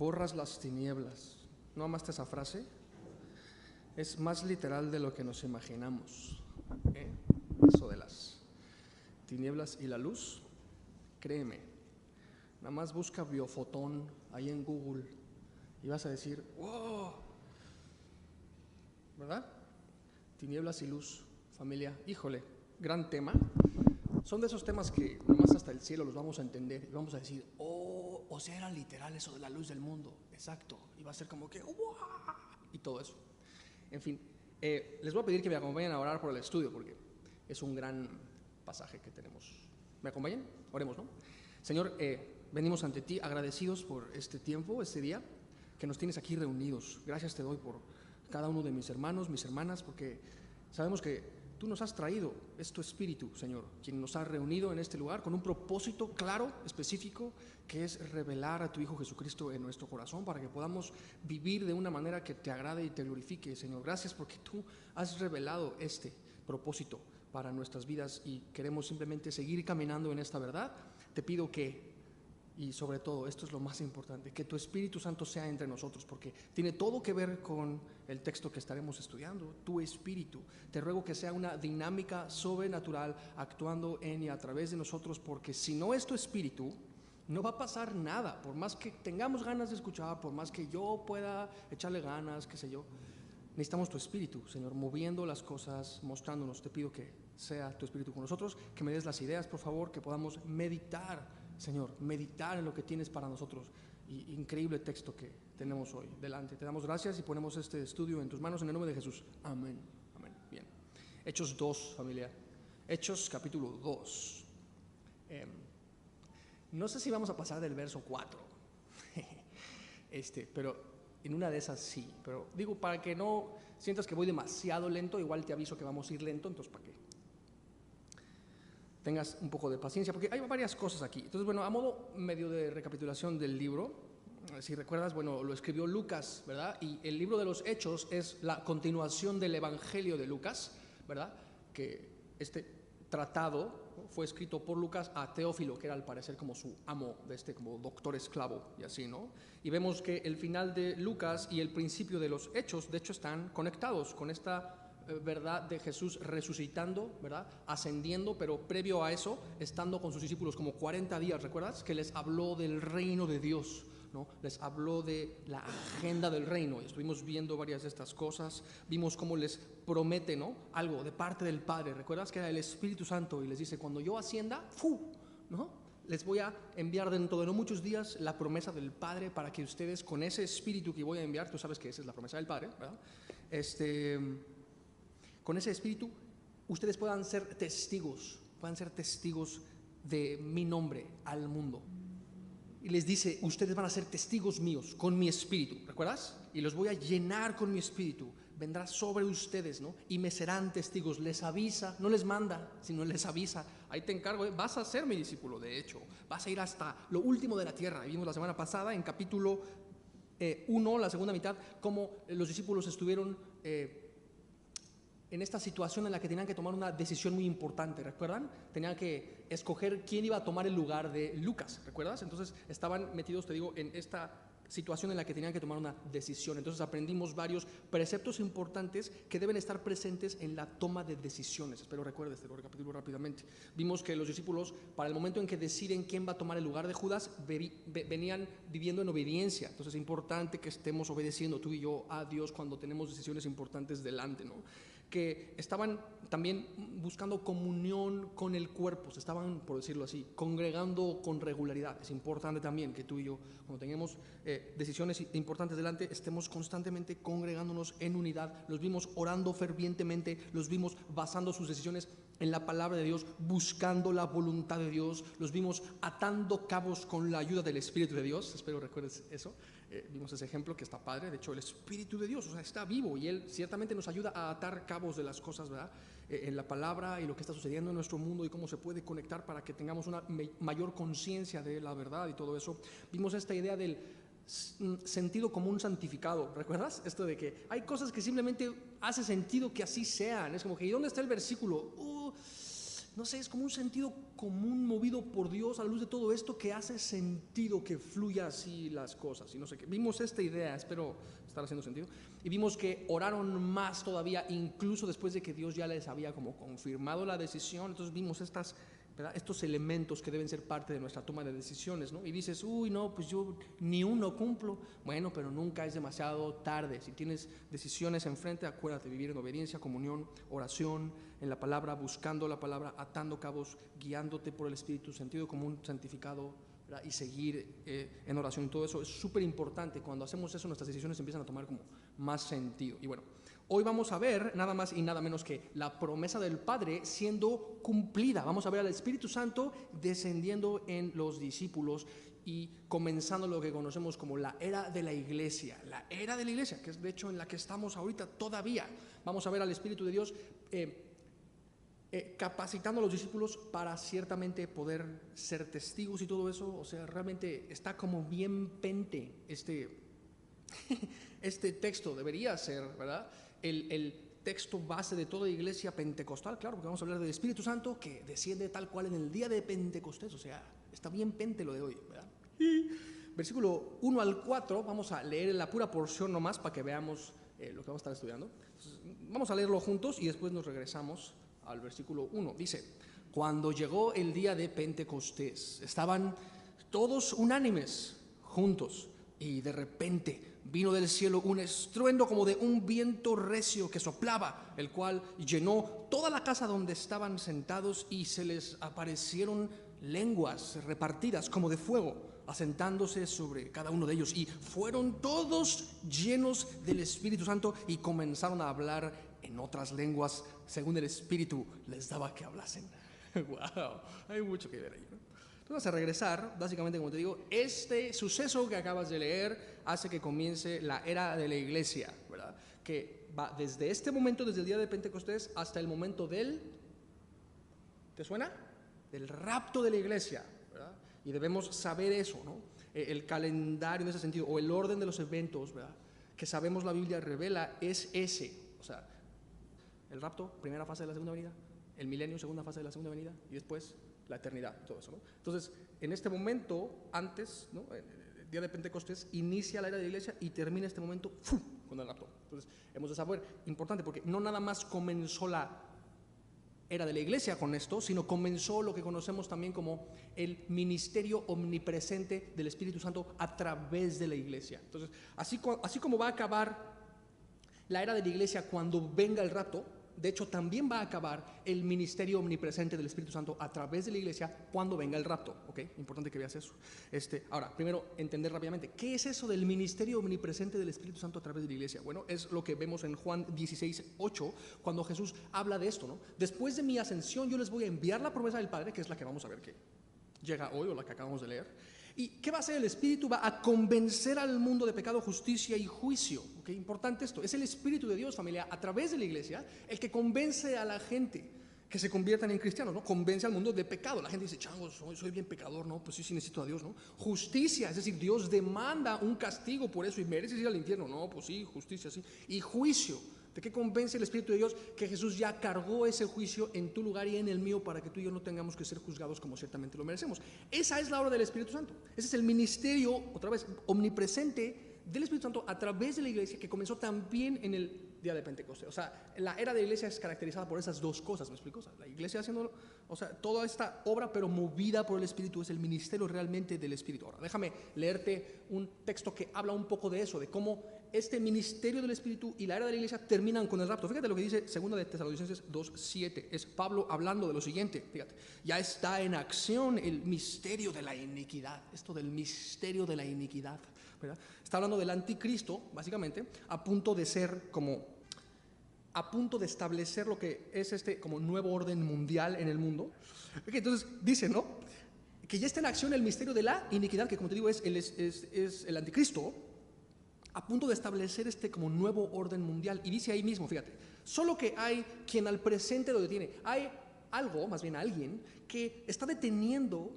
borras las tinieblas. ¿No amaste esa frase? Es más literal de lo que nos imaginamos, eso de las tinieblas y la luz. Créeme, nada más busca biofotón ahí en Google y vas a decir, wow, ¿verdad? Tinieblas y luz, familia, híjole, gran tema. Son de esos temas que nomás hasta el cielo los vamos a entender y vamos a decir, oh, o sea, era literal eso de la luz del mundo, exacto, y va a ser como que, wow, y todo eso. En fin, les voy a pedir que me acompañen a orar por el estudio porque es un gran pasaje que tenemos. ¿Me acompañan? Oremos, ¿no? Señor, venimos ante ti agradecidos por este tiempo, este día, que nos tienes aquí reunidos. Gracias te doy por cada uno de mis hermanos, mis hermanas, porque sabemos que tú nos has traído, es tu Espíritu, Señor, quien nos ha reunido en este lugar con un propósito claro, específico, que es revelar a tu Hijo Jesucristo en nuestro corazón para que podamos vivir de una manera que te agrade y te glorifique, Señor. Gracias porque tú has revelado este propósito para nuestras vidas y queremos simplemente seguir caminando en esta verdad. Te pido que, y sobre todo, esto es lo más importante, que tu Espíritu Santo sea entre nosotros, porque tiene todo que ver con el texto que estaremos estudiando, tu Espíritu. Te ruego que sea una dinámica sobrenatural actuando en y a través de nosotros, porque si no es tu Espíritu, no va a pasar nada, por más que tengamos ganas de escuchar, por más que yo pueda echarle ganas, qué sé yo. Necesitamos tu Espíritu, Señor, moviendo las cosas, mostrándonos. Te pido que sea tu Espíritu con nosotros, que me des las ideas, por favor, que podamos meditar, Señor, meditar en lo que tienes para nosotros. Y increíble texto que tenemos hoy delante. Te damos gracias y ponemos este estudio en tus manos en el nombre de Jesús. Amén. Amén. Bien. Hechos 2, familia. Hechos capítulo 2. No sé si vamos a pasar del verso 4. Pero en una de esas sí. Pero digo, para que no sientas que voy demasiado lento, igual te aviso que vamos a ir lento, entonces para que tengas un poco de paciencia, porque hay varias cosas aquí. Entonces, bueno, a modo medio de recapitulación del libro, si recuerdas, bueno, lo escribió Lucas, ¿verdad? Y el libro de los Hechos es la continuación del Evangelio de Lucas, ¿verdad? Que este tratado fue escrito por Lucas a Teófilo, que era al parecer como su amo, como doctor esclavo y así, ¿no? Y vemos que el final de Lucas y el principio de los Hechos, de hecho, están conectados con esta verdad de Jesús resucitando, ¿verdad? Ascendiendo, pero previo a eso, estando con sus discípulos como 40 días, ¿recuerdas? Que les habló del reino de Dios, ¿no? Les habló de la agenda del reino. Estuvimos viendo varias de estas cosas, vimos cómo les promete, ¿no? Algo de parte del Padre. ¿Recuerdas que era el Espíritu Santo? Y les dice, cuando yo ascienda, ¿no? Les voy a enviar dentro de no muchos días la promesa del Padre para que ustedes con ese Espíritu que voy a enviar, tú sabes que esa es la promesa del Padre, ¿verdad? Con ese Espíritu ustedes puedan ser testigos de mi nombre al mundo. Y les dice, ustedes van a ser testigos míos con mi Espíritu, ¿recuerdas? Y los voy a llenar con mi Espíritu, vendrá sobre ustedes, ¿no? Y me serán testigos. Les avisa, no les manda, sino les avisa, ahí te encargo, vas a ser mi discípulo, de hecho, vas a ir hasta lo último de la tierra. Vimos la semana pasada en capítulo 1, la segunda mitad, cómo los discípulos estuvieron en esta situación en la que tenían que tomar una decisión muy importante, ¿recuerdan? Tenían que escoger quién iba a tomar el lugar de Lucas, ¿recuerdas? Entonces estaban metidos, te digo, en esta situación en la que tenían que tomar una decisión. Entonces aprendimos varios preceptos importantes que deben estar presentes en la toma de decisiones. Espero recuerdes, te lo recapitulo rápidamente. Vimos que los discípulos, para el momento en que deciden quién va a tomar el lugar de Judas, venían viviendo en obediencia. Entonces es importante que estemos obedeciendo tú y yo a Dios cuando tenemos decisiones importantes delante, ¿no? Que estaban también buscando comunión con el cuerpo, se estaban, por decirlo así, congregando con regularidad. Es importante también que tú y yo, cuando tengamos decisiones importantes delante, estemos constantemente congregándonos en unidad. Los vimos orando fervientemente, los vimos basando sus decisiones en la palabra de Dios, buscando la voluntad de Dios, los vimos atando cabos con la ayuda del Espíritu de Dios. Espero recuerdes eso. Vimos ese ejemplo que está padre. De hecho, el Espíritu de Dios, o sea, está vivo y Él ciertamente nos ayuda a atar cabos de las cosas, ¿verdad? En la palabra y lo que está sucediendo en nuestro mundo y cómo se puede conectar para que tengamos una mayor conciencia de la verdad y todo eso. Vimos esta idea del sentido común santificado, ¿recuerdas? Esto de que hay cosas que simplemente hace sentido que así sean. Es como que, ¿y dónde está el versículo? no sé, es como un sentido común movido por Dios a la luz de todo esto que hace sentido que fluya así las cosas. Y no sé qué. Vimos esta idea, espero estar haciendo sentido. Y vimos que oraron más todavía, incluso después de que Dios ya les había como confirmado la decisión. Entonces vimos estos elementos que deben ser parte de nuestra toma de decisiones, ¿no? Y dices, uy, no, pues yo ni uno cumplo. Bueno, pero nunca es demasiado tarde. Si tienes decisiones enfrente, acuérdate, vivir en obediencia, comunión, oración, en la palabra, buscando la palabra, atando cabos, guiándote por el Espíritu, sentido común, santificado, ¿verdad? Y seguir en oración. Todo eso es súper importante. Cuando hacemos eso, nuestras decisiones empiezan a tomar como más sentido. Y bueno, hoy vamos a ver nada más y nada menos que la promesa del Padre siendo cumplida. Vamos a ver al Espíritu Santo descendiendo en los discípulos y comenzando lo que conocemos como la era de la iglesia. La era de la iglesia, que es de hecho en la que estamos ahorita todavía. Vamos a ver al Espíritu de Dios capacitando a los discípulos para ciertamente poder ser testigos y todo eso. O sea, realmente está como bien pente este texto. Debería ser, ¿verdad?, el texto base de toda iglesia pentecostal, claro, porque vamos a hablar del Espíritu Santo que desciende tal cual en el día de Pentecostés. O sea, está bien pente lo de hoy, ¿verdad? Y versículo 1 al 4, vamos a leer la pura porción nomás para que veamos lo que vamos a estar estudiando. Entonces, vamos a leerlo juntos y después nos regresamos al versículo 1. Dice: cuando llegó el día de Pentecostés, estaban todos unánimes juntos, y de repente vino del cielo un estruendo como de un viento recio que soplaba, el cual llenó toda la casa donde estaban sentados, y se les aparecieron lenguas repartidas como de fuego, asentándose sobre cada uno de ellos, y fueron todos llenos del Espíritu Santo y comenzaron a hablar en otras lenguas según el Espíritu les daba que hablasen. Wow, hay mucho que ver ahí, ¿no? Entonces, vamos a regresar, básicamente, como te digo, este suceso que acabas de leer hace que comience la era de la iglesia, ¿verdad? Que va desde este momento, desde el día de Pentecostés, hasta el momento del, ¿te suena?, del rapto de la iglesia, ¿verdad? Y debemos saber eso, ¿no? El calendario en ese sentido, o el orden de los eventos, ¿verdad?, que sabemos la Biblia revela es ese. O sea, el rapto, primera fase de la segunda venida, el milenio, segunda fase de la segunda venida, y después la eternidad, todo eso, ¿no? Entonces, en este momento, antes, ¿no?, el día de Pentecostés, inicia la era de la iglesia y termina este momento ¡fum!, con el rapto. Entonces, hemos de saber, importante, porque no nada más comenzó la era de la iglesia con esto, sino comenzó lo que conocemos también como el ministerio omnipresente del Espíritu Santo a través de la iglesia. Entonces, así como va a acabar la era de la iglesia cuando venga el rapto, de hecho también va a acabar el ministerio omnipresente del Espíritu Santo a través de la iglesia cuando venga el rapto, ¿ok? Importante que veas eso. Ahora, primero, entender rápidamente, ¿qué es eso del ministerio omnipresente del Espíritu Santo a través de la iglesia? Bueno, es lo que vemos en Juan 16:8, cuando Jesús habla de esto, ¿no? Después de mi ascensión yo les voy a enviar la promesa del Padre, que es la que vamos a ver que llega hoy, o la que acabamos de leer. ¿Y qué va a hacer el Espíritu? Va a convencer al mundo de pecado, justicia y juicio. ¿Okay? Importante esto. Es el Espíritu de Dios, familia, a través de la iglesia, el que convence a la gente que se conviertan en cristianos, ¿no? Convence al mundo de pecado. La gente dice, chango, soy bien pecador, ¿no? Pues sí necesito a Dios, ¿no? Justicia, es decir, Dios demanda un castigo por eso y mereces ir al infierno. No, pues sí, justicia, sí. Y juicio. ¿De qué convence el Espíritu de Dios? Que Jesús ya cargó ese juicio en tu lugar y en el mío para que tú y yo no tengamos que ser juzgados como ciertamente lo merecemos. Esa es la obra del Espíritu Santo. Ese es el ministerio, otra vez, omnipresente del Espíritu Santo a través de la iglesia, que comenzó también en el día de Pentecostés. O sea, la era de la iglesia es caracterizada por esas dos cosas, ¿me explico? O sea, la iglesia haciendo, o sea, toda esta obra pero movida por el Espíritu, es el ministerio realmente del Espíritu. Ahora, déjame leerte un texto que habla un poco de eso, de cómo este ministerio del Espíritu y la era de la iglesia terminan con el rapto. Fíjate lo que dice 2 de Tesalonicenses 2:7. Es Pablo hablando de lo siguiente. Fíjate, ya está en acción el misterio de la iniquidad. Esto del misterio de la iniquidad, ¿verdad? Está hablando del anticristo, básicamente, a punto de establecer lo que es como nuevo orden mundial en el mundo. Okay, entonces dice, ¿no?, que ya está en acción el misterio de la iniquidad, que como te digo es el anticristo, a punto de establecer como nuevo orden mundial. Y dice ahí mismo, fíjate, solo que hay quien al presente lo detiene. Hay algo, más bien alguien, que está deteniendo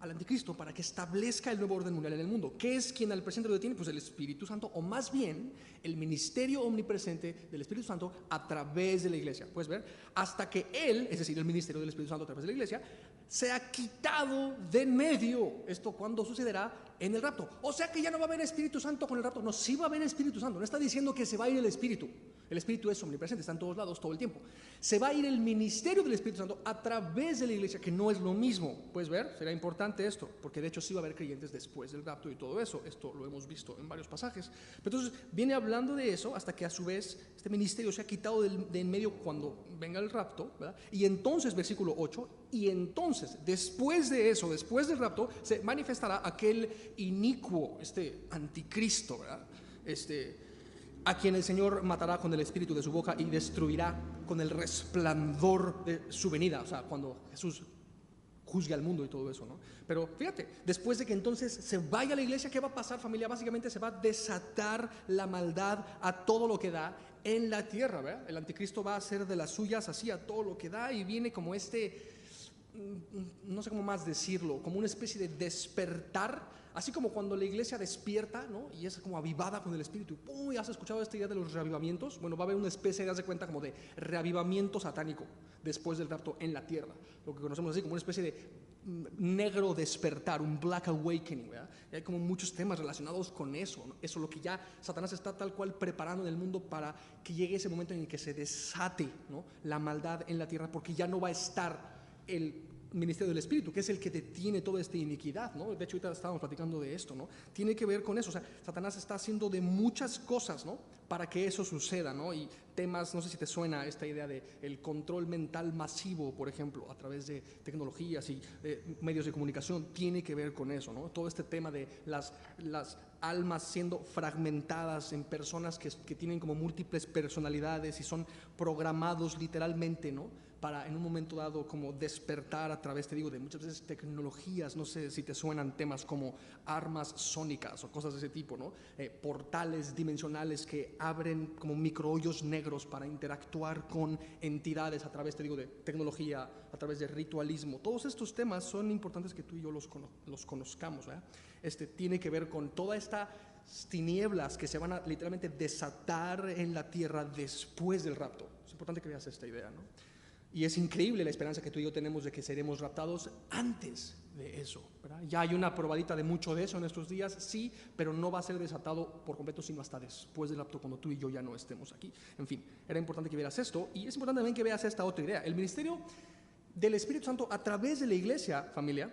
al anticristo para que establezca el nuevo orden mundial en el mundo. ¿Qué es quien al presente lo detiene? Pues el Espíritu Santo, o más bien el ministerio omnipresente del Espíritu Santo a través de la iglesia. ¿Puedes ver? Hasta que él, es decir, el ministerio del Espíritu Santo a través de la iglesia, sea quitado de en medio. ¿Esto cuándo sucederá? En el rapto. O sea que ya no va a haber Espíritu Santo con el rapto. No, sí va a haber Espíritu Santo. No está diciendo que se va a ir el Espíritu. El Espíritu es omnipresente, está en todos lados todo el tiempo. Se va a ir el ministerio del Espíritu Santo a través de la iglesia, que no es lo mismo. ¿Puedes ver? Será importante esto, porque de hecho sí va a haber creyentes después del rapto y todo eso. Esto lo hemos visto en varios pasajes. Pero entonces viene hablando de eso hasta que a su vez este ministerio sea quitado de en medio cuando venga el rapto, ¿verdad? Y entonces, versículo 8, y entonces, después de eso, después del rapto, se manifestará aquel inicuo, anticristo, ¿verdad? A quien el Señor matará con el espíritu de su boca y destruirá con el resplandor de su venida. O sea, cuando Jesús juzgue al mundo y todo eso, ¿no? Pero fíjate, después de que entonces se vaya a la iglesia, ¿qué va a pasar, familia? Básicamente se va a desatar la maldad a todo lo que da en la tierra, ¿verdad? El anticristo va a hacer de las suyas así a todo lo que da, y viene como no sé cómo más decirlo, como una especie de despertar. Así como cuando la iglesia despierta, ¿no? Y es como avivada con el Espíritu. ¡Pum! ¿Has escuchado esta idea de los reavivamientos? Bueno, va a haber una especie, haz de cuenta, como de reavivamiento satánico después del rapto en la tierra. Lo que conocemos así como una especie de negro despertar, un black awakening, ¿verdad? Y hay como muchos temas relacionados con eso, ¿no? Eso, lo que ya Satanás está tal cual preparando en el mundo para que llegue ese momento en el que se desate, ¿no?, la maldad en la tierra, porque ya no va a estar el ministerio del Espíritu, que es el que detiene toda esta iniquidad, ¿no? De hecho, ahorita estábamos platicando de esto, ¿no? Tiene que ver con eso. O sea, Satanás está haciendo de muchas cosas, ¿no?, para que eso suceda, ¿no? Y temas, no sé si te suena esta idea de el control mental masivo, por ejemplo, a través de tecnologías y medios de comunicación, tiene que ver con eso, ¿no? Todo este tema de las almas siendo fragmentadas en personas que tienen como múltiples personalidades y son programados literalmente, ¿no?, para en un momento dado como despertar a través, te digo, de muchas veces tecnologías. No sé si te suenan temas como armas sónicas o cosas de ese tipo, ¿no? Portales dimensionales que abren como microhoyos negros para interactuar con entidades a través, te digo, de tecnología, a través de ritualismo. Todos estos temas son importantes que tú y yo los conozcamos, ¿verdad? Tiene que ver con toda esta tinieblas que se van a literalmente desatar en la tierra después del rapto. Es importante que veas esta idea, ¿no? Y es increíble la esperanza que tú y yo tenemos de que seremos raptados antes de eso, ¿verdad? Ya hay una probadita de mucho de eso en estos días, sí, pero no va a ser desatado por completo sino hasta después del rapto, cuando tú y yo ya no estemos aquí. En fin, era importante que vieras esto, y es importante también que veas esta otra idea. El ministerio del Espíritu Santo a través de la iglesia, familia,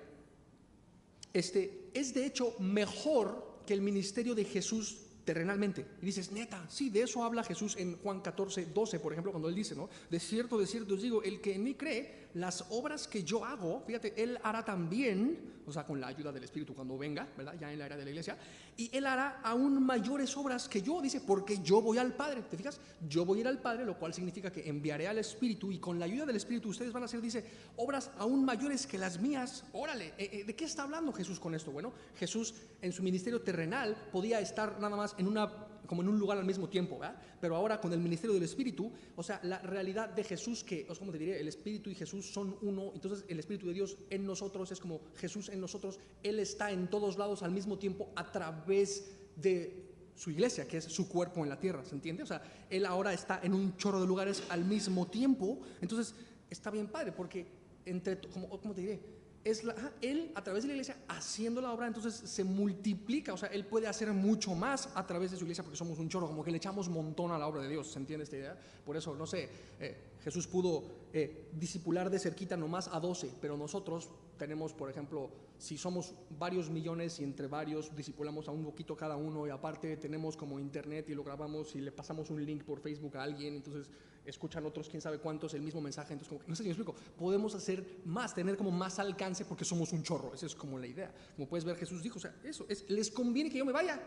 es de hecho mejor que el ministerio de Jesús terrenalmente. Y dices, neta, sí, de eso habla Jesús en Juan 14:12, por ejemplo, cuando él dice, ¿no? De cierto os digo, el que en mí cree, las obras que yo hago, fíjate, él hará también, o sea, con la ayuda del Espíritu cuando venga, ¿verdad?, ya en la era de la iglesia, y él hará aún mayores obras que yo, dice, porque yo voy al Padre. ¿Te fijas? Yo voy a ir al Padre, lo cual significa que enviaré al Espíritu, y con la ayuda del Espíritu ustedes van a hacer, dice, obras aún mayores que las mías. Órale, ¿de qué está hablando Jesús con esto? Bueno, Jesús en su ministerio terrenal podía estar nada más como en un lugar al mismo tiempo, ¿verdad? Pero ahora con el ministerio del Espíritu, o sea, la realidad de Jesús, que, o sea, como te diré, el Espíritu y Jesús son uno. Entonces el Espíritu de Dios en nosotros es como Jesús en nosotros. Él está en todos lados al mismo tiempo a través de su iglesia, que es su cuerpo en la tierra, ¿se entiende? O sea, él ahora está en un chorro de lugares al mismo tiempo. Entonces está bien padre, porque ¿cómo te diré? Él a través de la iglesia haciendo la obra, entonces se multiplica. O sea, él puede hacer mucho más a través de su iglesia, porque somos un chorro, como que le echamos montón a la obra de Dios. ¿Se entiende esta idea? Por eso, no sé, Jesús pudo discipular de cerquita nomás a 12, pero nosotros tenemos, por ejemplo, si somos varios millones y entre varios discipulamos a un poquito cada uno, y aparte tenemos como internet y lo grabamos y le pasamos un link por Facebook a alguien, entonces escuchan otros quién sabe cuántos el mismo mensaje. Entonces, como, no sé si me explico, podemos hacer más, tener como más alcance porque somos un chorro. Esa es como la idea. Como puedes ver, Jesús dijo, o sea, les conviene que yo me vaya,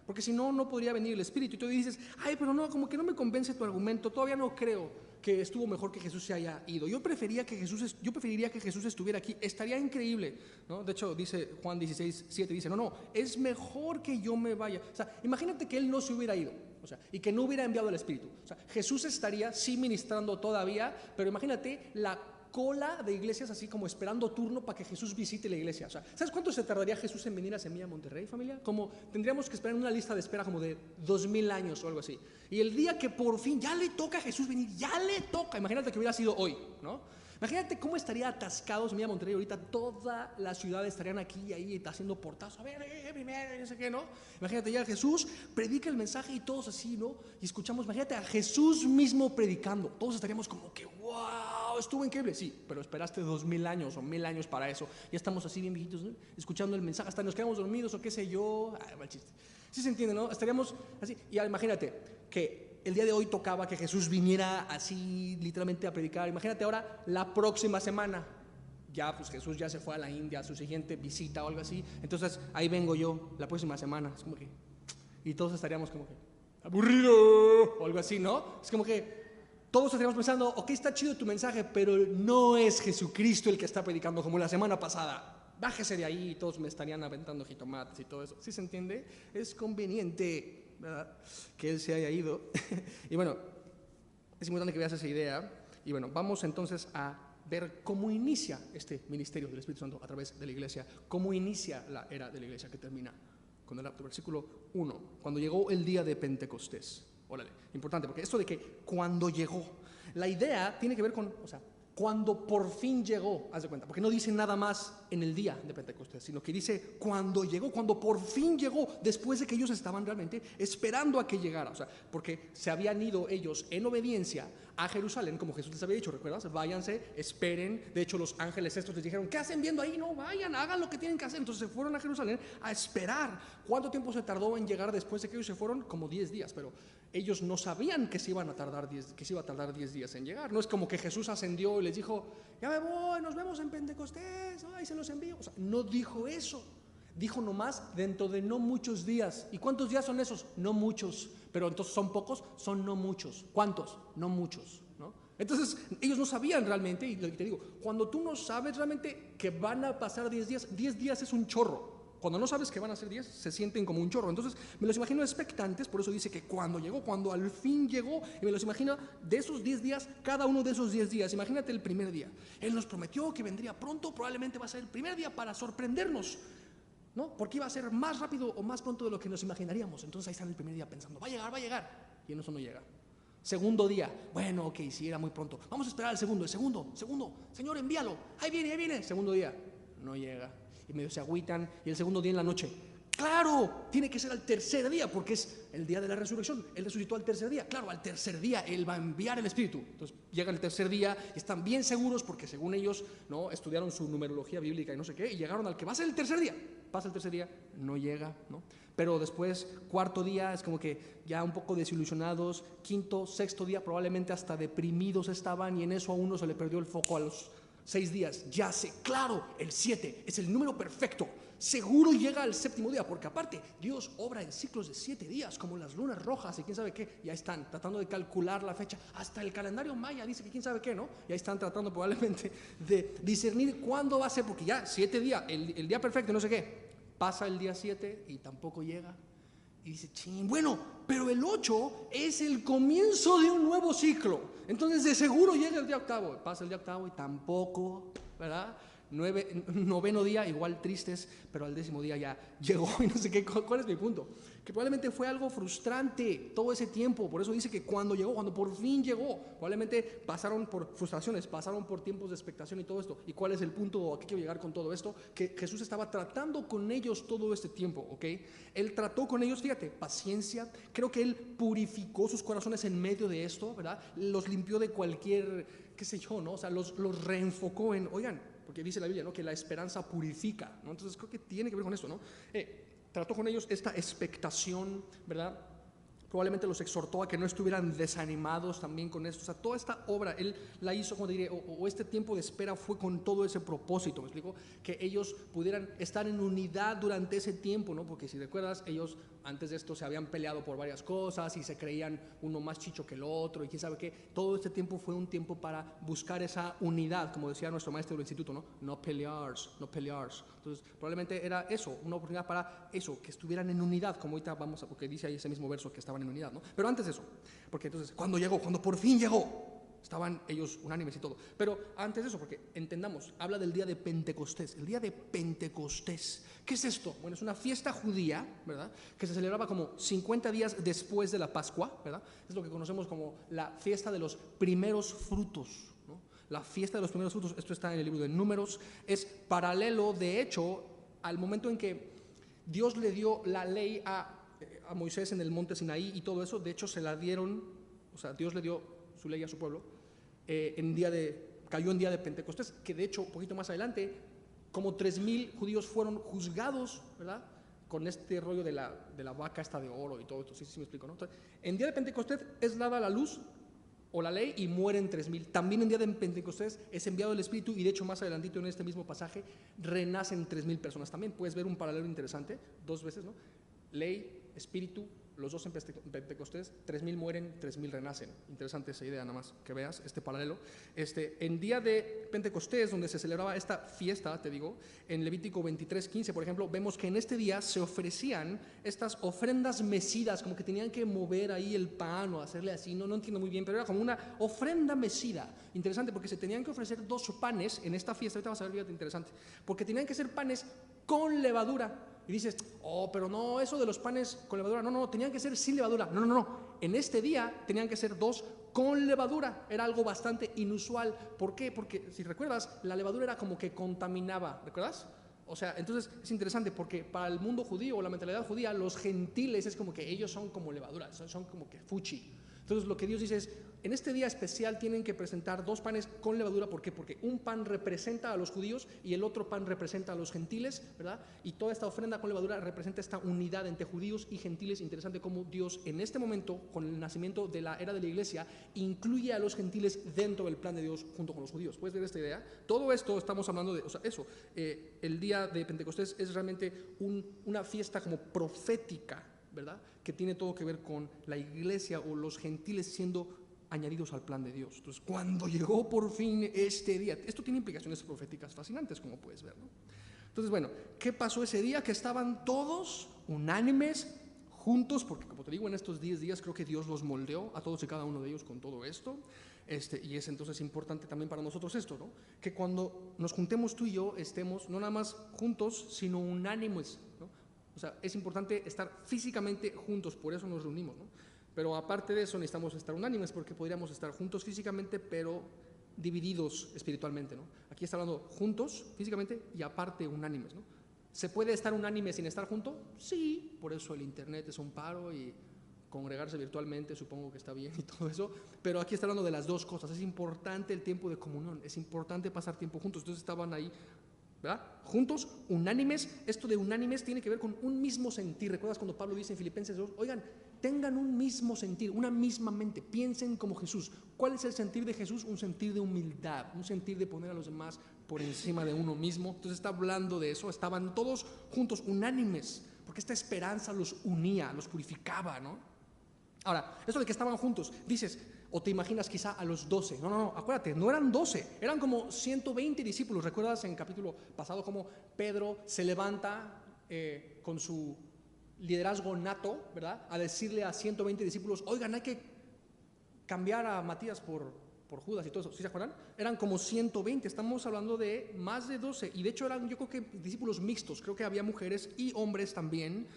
porque si no, no podría venir el Espíritu. Y tú dices, ay, pero no, como que no me convence tu argumento, todavía no creo que estuvo mejor que Jesús se haya ido. Yo preferiría que Jesús estuviera aquí, estaría increíble, ¿no? De hecho, dice Juan 16:7, dice, no, es mejor que yo me vaya. O sea, imagínate que él no se hubiera ido, o sea, y que no hubiera enviado el Espíritu. O sea, Jesús estaría sí ministrando todavía, pero imagínate la cola de iglesias así como esperando turno para que Jesús visite la iglesia. O sea, ¿sabes cuánto se tardaría Jesús en venir a Semilla Monterrey, familia? Como tendríamos que esperar en una lista de espera como de 2000 años o algo así. Y el día que por fin ya le toca a Jesús venir, ya le toca, imagínate que hubiera sido hoy, ¿no? Imagínate cómo estaría atascado Semilla Monterrey ahorita, toda la ciudad estarían aquí y ahí haciendo portazo, a ver, primero, y no sé qué, ¿no? Imagínate ya Jesús predica el mensaje y todos así, ¿no? Y escuchamos, imagínate a Jesús mismo predicando, todos estaríamos como que, wow, estuvo increíble, sí, pero esperaste 2000 años o 1000 años para eso, ya estamos así bien viejitos, ¿no? Escuchando el mensaje, hasta nos quedamos dormidos o qué sé yo, mal chiste. Sí se entiende, ¿no? Estaríamos así, y imagínate que el día de hoy tocaba que Jesús viniera así literalmente a predicar. Imagínate ahora la próxima semana. Ya pues Jesús ya se fue a la India a su siguiente visita o algo así. Entonces ahí vengo yo la próxima semana. Es como que, y todos estaríamos como que, aburrido o algo así, ¿no? Es como que todos estaríamos pensando, ok, está chido tu mensaje, pero no es Jesucristo el que está predicando como la semana pasada. Bájese de ahí y todos me estarían aventando jitomates y todo eso. ¿Sí se entiende? Es conveniente, ¿verdad?, que Él se haya ido. Y bueno, es importante que veas esa idea. Y bueno, vamos entonces a ver cómo inicia este ministerio del Espíritu Santo a través de la iglesia, cómo inicia la era de la iglesia que termina con el versículo 1, cuando llegó el día de Pentecostés. Órale, importante, porque esto de que cuando llegó, la idea tiene que ver con, o sea, cuando por fin llegó, haz de cuenta, porque no dice nada más en el día de Pentecostés, sino que dice cuando llegó, cuando por fin llegó, después de que ellos estaban realmente esperando a que llegara, o sea, porque se habían ido ellos en obediencia a Jerusalén, como Jesús les había dicho, ¿recuerdas? Váyanse, esperen. De hecho, los ángeles estos les dijeron, ¿qué hacen viendo ahí? No, vayan, hagan lo que tienen que hacer. Entonces se fueron a Jerusalén a esperar. ¿Cuánto tiempo se tardó en llegar después de que ellos se fueron? Como 10 días, pero ellos no sabían que se iba a tardar 10 días en llegar. No es como que Jesús ascendió y les dijo, ya me voy, nos vemos en Pentecostés, ay, se los envío. O sea, no dijo eso. Dijo nomás, dentro de no muchos días. ¿Y cuántos días son esos? No muchos. Pero entonces son pocos, son no muchos. ¿Cuántos? No muchos, ¿no? Entonces ellos no sabían realmente, y lo que te digo, cuando tú no sabes realmente que van a pasar 10 días es un chorro. Cuando no sabes que van a ser 10, se sienten como un chorro. Entonces me los imagino expectantes, por eso dice que cuando llegó, cuando al fin llegó, y me los imagino de esos 10 días, cada uno de esos 10 días. Imagínate el primer día. Él nos prometió que vendría pronto, probablemente va a ser el primer día para sorprendernos, ¿no? Porque iba a ser más rápido o más pronto de lo que nos imaginaríamos. Entonces ahí están el primer día pensando, va a llegar, y en eso no llega. Segundo día, bueno, ok, sí, era muy pronto. Vamos a esperar al segundo, Señor, envíalo, ahí viene. Segundo día, no llega. Y medio se agüitan, y el segundo día en la noche, claro, tiene que ser al tercer día, porque es el día de la resurrección. Él resucitó al tercer día. Claro, al tercer día Él va a enviar el Espíritu. Entonces llega el tercer día y están bien seguros, porque según ellos, ¿no?, estudiaron su numerología bíblica y no sé qué, y llegaron al que va a ser el tercer día. Pasa el tercer día, no llega, ¿no? Pero después, cuarto día, es como que ya un poco desilusionados. Quinto, sexto día, probablemente hasta deprimidos estaban, y en eso a uno se le perdió el foco a los 6 días. Ya sé, claro, el 7 es el número perfecto. Seguro llega al séptimo día, porque aparte Dios obra en ciclos de 7 días, como las lunas rojas y quién sabe qué. Ya están tratando de calcular la fecha. Hasta el calendario maya dice que quién sabe qué, ¿no? Ya están tratando probablemente de discernir cuándo va a ser, porque ya 7 días, el día perfecto, no sé qué. Pasa el día 7 y tampoco llega. Y dice, ching, bueno, pero el 8 es el comienzo de un nuevo ciclo. Entonces de seguro llega el día octavo. Pasa el día octavo y tampoco, ¿verdad? Noveno día, igual tristes, pero al 10º día ya llegó y no sé qué. ¿Cuál es mi punto? Que probablemente fue algo frustrante todo ese tiempo. Por eso dice que cuando por fin llegó, probablemente pasaron por frustraciones, pasaron por tiempos de expectación y todo esto. ¿Y cuál es el punto a qué quiero llegar con todo esto? Que Jesús estaba tratando con ellos todo este tiempo, ¿ok? Él trató con ellos, fíjate, paciencia. Creo que Él purificó sus corazones en medio de esto, ¿verdad? Los limpió de cualquier, qué sé yo, ¿no? O sea, los reenfocó en, oigan, porque dice la Biblia, ¿no?, que la esperanza purifica, ¿no? Entonces creo que tiene que ver con esto, ¿no? Trató con ellos esta expectación, ¿verdad? Probablemente los exhortó a que no estuvieran desanimados también con esto. O sea, toda esta obra Él la hizo, como diré, o este tiempo de espera fue con todo ese propósito, ¿me explico? Que ellos pudieran estar en unidad durante ese tiempo, ¿no? Porque si recuerdas, ellos antes de esto se habían peleado por varias cosas y se creían uno más chicho que el otro y quién sabe qué. Todo este tiempo fue un tiempo para buscar esa unidad, como decía nuestro maestro del instituto, ¿no? No pelear. Entonces, probablemente era eso, una oportunidad para eso, que estuvieran en unidad, como ahorita vamos a, porque dice ahí ese mismo verso que estaban en unidad, ¿no? Pero antes de eso, porque entonces, cuando por fin llegó, Estaban ellos unánimes y todo. Pero antes de eso, porque entendamos, habla del día de Pentecostés. El día de Pentecostés. ¿Qué es esto? Bueno, es una fiesta judía, ¿verdad? Que se celebraba como 50 días después de la Pascua, ¿verdad? Es lo que conocemos como la fiesta de los primeros frutos, ¿no? La fiesta de los primeros frutos, esto está en el libro de Números, es paralelo, de hecho, al momento en que Dios le dio la ley a Moisés en el monte Sinaí y todo eso. De hecho, se la dieron, o sea, Dios le dio su ley a su pueblo, cayó en día de Pentecostés, que de hecho, un poquito más adelante, como 3,000 judíos fueron juzgados, ¿verdad? Con este rollo de la vaca esta de oro y todo esto, sí me explico, ¿no? Entonces, en día de Pentecostés es dada la luz o la ley y mueren 3,000. También en día de Pentecostés es enviado el Espíritu y de hecho más adelantito en este mismo pasaje renacen 3,000 personas. También puedes ver un paralelo interesante, 2 veces, ¿no? Ley, Espíritu, los dos en Pentecostés, 3,000 mueren, 3,000 renacen. Interesante esa idea, nada más que veas este paralelo. En día de Pentecostés, donde se celebraba esta fiesta, te digo, en Levítico 23:15, por ejemplo, vemos que en este día se ofrecían estas ofrendas mecidas, como que tenían que mover ahí el pan o hacerle así, no entiendo muy bien, pero era como una ofrenda mecida. Interesante, porque se tenían que ofrecer 2 panes en esta fiesta. Ahorita vas a ver, fíjate, interesante, porque tenían que ser panes con levadura. Y dices, pero no, eso de los panes con levadura, no, tenían que ser sin levadura. No. En este día tenían que ser 2 con levadura. Era algo bastante inusual. ¿Por qué? Porque si recuerdas, la levadura era como que contaminaba, ¿recuerdas? O sea, entonces es interesante porque para el mundo judío o la mentalidad judía, los gentiles es como que ellos son como levadura, son como que fuchi. Entonces lo que Dios dice es, en este día especial tienen que presentar 2 panes con levadura. ¿Por qué? Porque un pan representa a los judíos y el otro pan representa a los gentiles, ¿verdad? Y toda esta ofrenda con levadura representa esta unidad entre judíos y gentiles. Interesante cómo Dios en este momento, con el nacimiento de la era de la iglesia, incluye a los gentiles dentro del plan de Dios junto con los judíos. ¿Puedes ver esta idea? Todo esto estamos hablando de, o sea, eso, el día de Pentecostés es realmente una fiesta como profética, ¿verdad? Que tiene todo que ver con la iglesia o los gentiles siendo añadidos al plan de Dios. Entonces, cuando llegó por fin este día, esto tiene implicaciones proféticas fascinantes, como puedes ver, ¿no? Entonces, bueno, ¿qué pasó ese día? Que estaban todos unánimes, juntos, porque como te digo, en estos 10 días creo que Dios los moldeó a todos y cada uno de ellos con todo esto. Y es entonces importante también para nosotros esto, ¿no? Que cuando nos juntemos tú y yo, estemos no nada más juntos, sino unánimes, ¿no? O sea, es importante estar físicamente juntos, por eso nos reunimos, ¿no? Pero aparte de eso necesitamos estar unánimes, porque podríamos estar juntos físicamente, pero divididos espiritualmente, ¿no? Aquí está hablando juntos físicamente y aparte unánimes, ¿no? ¿Se puede estar unánime sin estar junto? Sí, por eso el internet es un paro y congregarse virtualmente supongo que está bien y todo eso, pero aquí está hablando de las 2 cosas. Es importante el tiempo de comunión, es importante pasar tiempo juntos. Entonces estaban ahí, ¿verdad? Juntos, unánimes. Esto de unánimes tiene que ver con un mismo sentir. ¿Recuerdas cuando Pablo dice en Filipenses 2? Oigan, tengan un mismo sentir, una misma mente, piensen como Jesús. ¿Cuál es el sentir de Jesús? Un sentir de humildad, un sentir de poner a los demás por encima de uno mismo. Entonces está hablando de eso. Estaban todos juntos, unánimes, porque esta esperanza los unía, los purificaba, ¿no? Ahora, esto de que estaban juntos, dices, o te imaginas quizá a los 12. No, acuérdate, no eran 12, eran como 120 discípulos. ¿Recuerdas en el capítulo pasado cómo Pedro se levanta con su liderazgo nato, ¿verdad? A decirle a 120 discípulos, oigan, hay que cambiar a Matías por Judas y todo eso. ¿Sí se acuerdan? Eran como 120, estamos hablando de más de 12. Y de hecho eran, yo creo que discípulos mixtos, creo que había mujeres y hombres también.